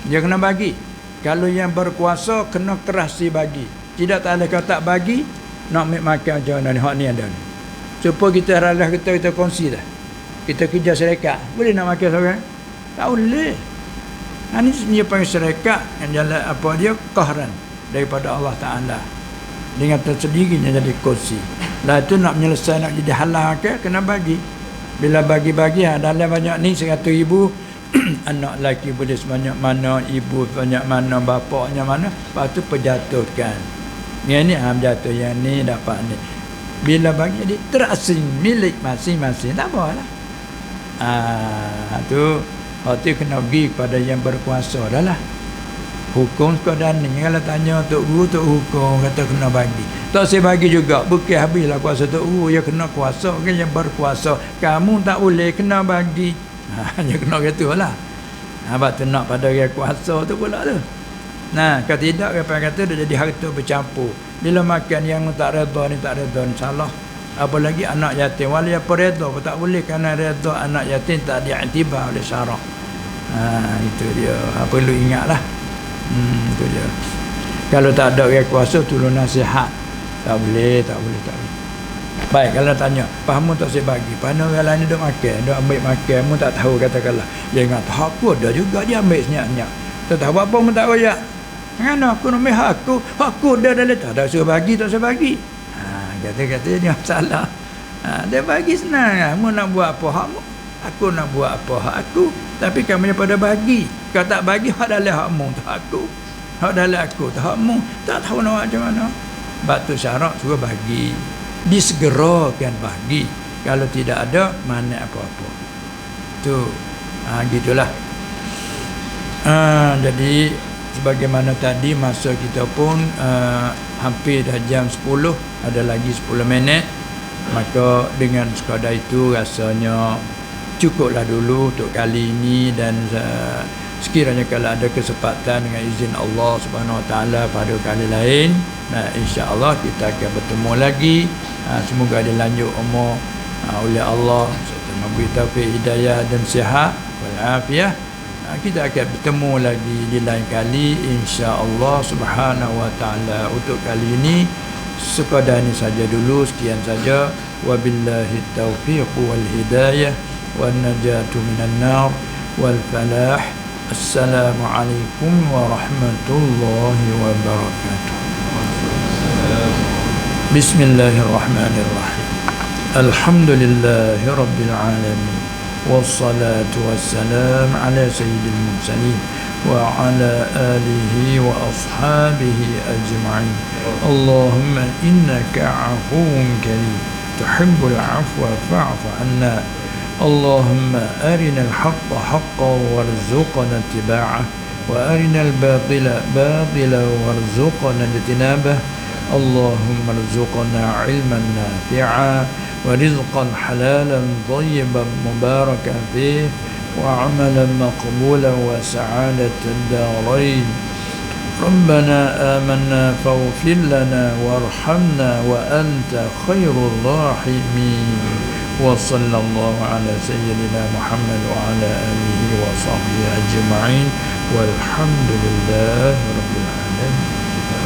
Dia kena bagi. Kalau yang berkuasa kena keras bagi. Tidak tak ada, kalau tak bagi nak ambil makan macam mana ni, hak ni ada ni. Supaya kita ralah kita kongsi dah. Kita kerja syarikat, boleh nak makan seorang? Tak boleh. Ini dia panggil syarikat yang jalan apa dia, qahran daripada Allah Ta'ala. Dengan tersendirinya jadi kursi. Lah itu nak menyelesaikan, nak jadi halal ke, kena bagi. Bila bagi-bagi, dalam banyak ni 100,000, anak lelaki boleh sebanyak mana, ibu sebanyak mana, bapaknya mana, lepas tu perjatuhkan. Yang ni jatuh, yang ni dapat ni. Bila bagi jadi terasing milik masing-masing, tak apalah. Tu kena pergi kepada yang berkuasa dah lah. Hukum sekadar ni, kalau tanya Tok Guru, Tok hukum kata kena bagi. Tak saya bagi juga, bukan habislah kuasa Tok Guru, ya kena kuasa kan, yang berkuasa. Kamu tak boleh, kena bagi. Dia kena kata lah. Sebab tu nak pada yang kuasa tu pula tu. Kalau tidak, kata dia jadi harta bercampur. Bila makan yang tak reda ni, salah. Apalagi anak yatim, walaupun apa reda pun tak boleh, kerana reda anak yatim tak diiktibar oleh syarak. Itu dia, perlu ingatlah. Itu dia. Kalau tak ada yang kuasa, tolong nasihat. Tak boleh. Baik, kalau tanya, faham tak saya bagi? Mana orang lain duk makan, duk ambil makan, mu tak tahu, katakanlah. Dia ingat, aku ada juga, dia ambil senyap-senyap. Tak tahu apa mu tak royak. Kenapa aku nak ambil aku dah dalam, tak ada suruh bagi, tak suruh bagi. Kata-kata dia masalah. Dia bagi senang. Mu nak buat apa hak mu? Aku nak buat apa hak aku. Tapi kami pada bagi. Kalau tak bagi, hak dalam hak mu, tak aku. Hak dalam aku, tak hak mu. Tak tahu nak buat macam mana. Batu syarak suruh bagi. Disegerakan bagi. Kalau tidak ada, mana apa-apa. Tu. Gitulah. Jadi sebagaimana tadi, masa kita pun hampir dah jam 10, ada lagi 10 minit. Maka dengan sekadar itu rasanya cukuplah dulu untuk kali ini. Dan sekiranya kalau ada kesempatan dengan izin Allah Subhanahu Wa Taala pada kali lain, insya-Allah kita akan bertemu lagi. Semoga dilanjut umur oleh Allah serta memberi taufik, hidayah dan sihat wal afiah. Kita akan bertemu lagi di lain kali, insya-Allah Subhanahu Wa Taala. Untuk kali ini sekadar ini saja dulu, sekian saja. Wabillahi taufiq wal hidayah wan najatu minan nar wal falah. Assalamualaikum warahmatullahi wabarakatuh. Bismillahirrahmanirrahim. Alhamdulillahi rabbil alamin. والصلاة والسلام على سيد المرسلين وعلى آله وأصحابه أجمعين. اللهم إنك عفو كريم تحب العفو فاعف عنا. اللهم أرنا الحق حقا وارزقنا اتباعه، وأرنا الباطل باطلا وارزقنا اجتنابه، اللهم ارزقنا علما نافعا ورزقا حلالا طيبا مباركا فيه وعملا مقبولا وسعادة الدارين. ربنا آمنا فاغفر لنا وارحمنا وأنت خير الراحمين. وصلى الله على سيدنا محمد وعلى آله وصحبه أجمعين والحمد لله رب العالمين.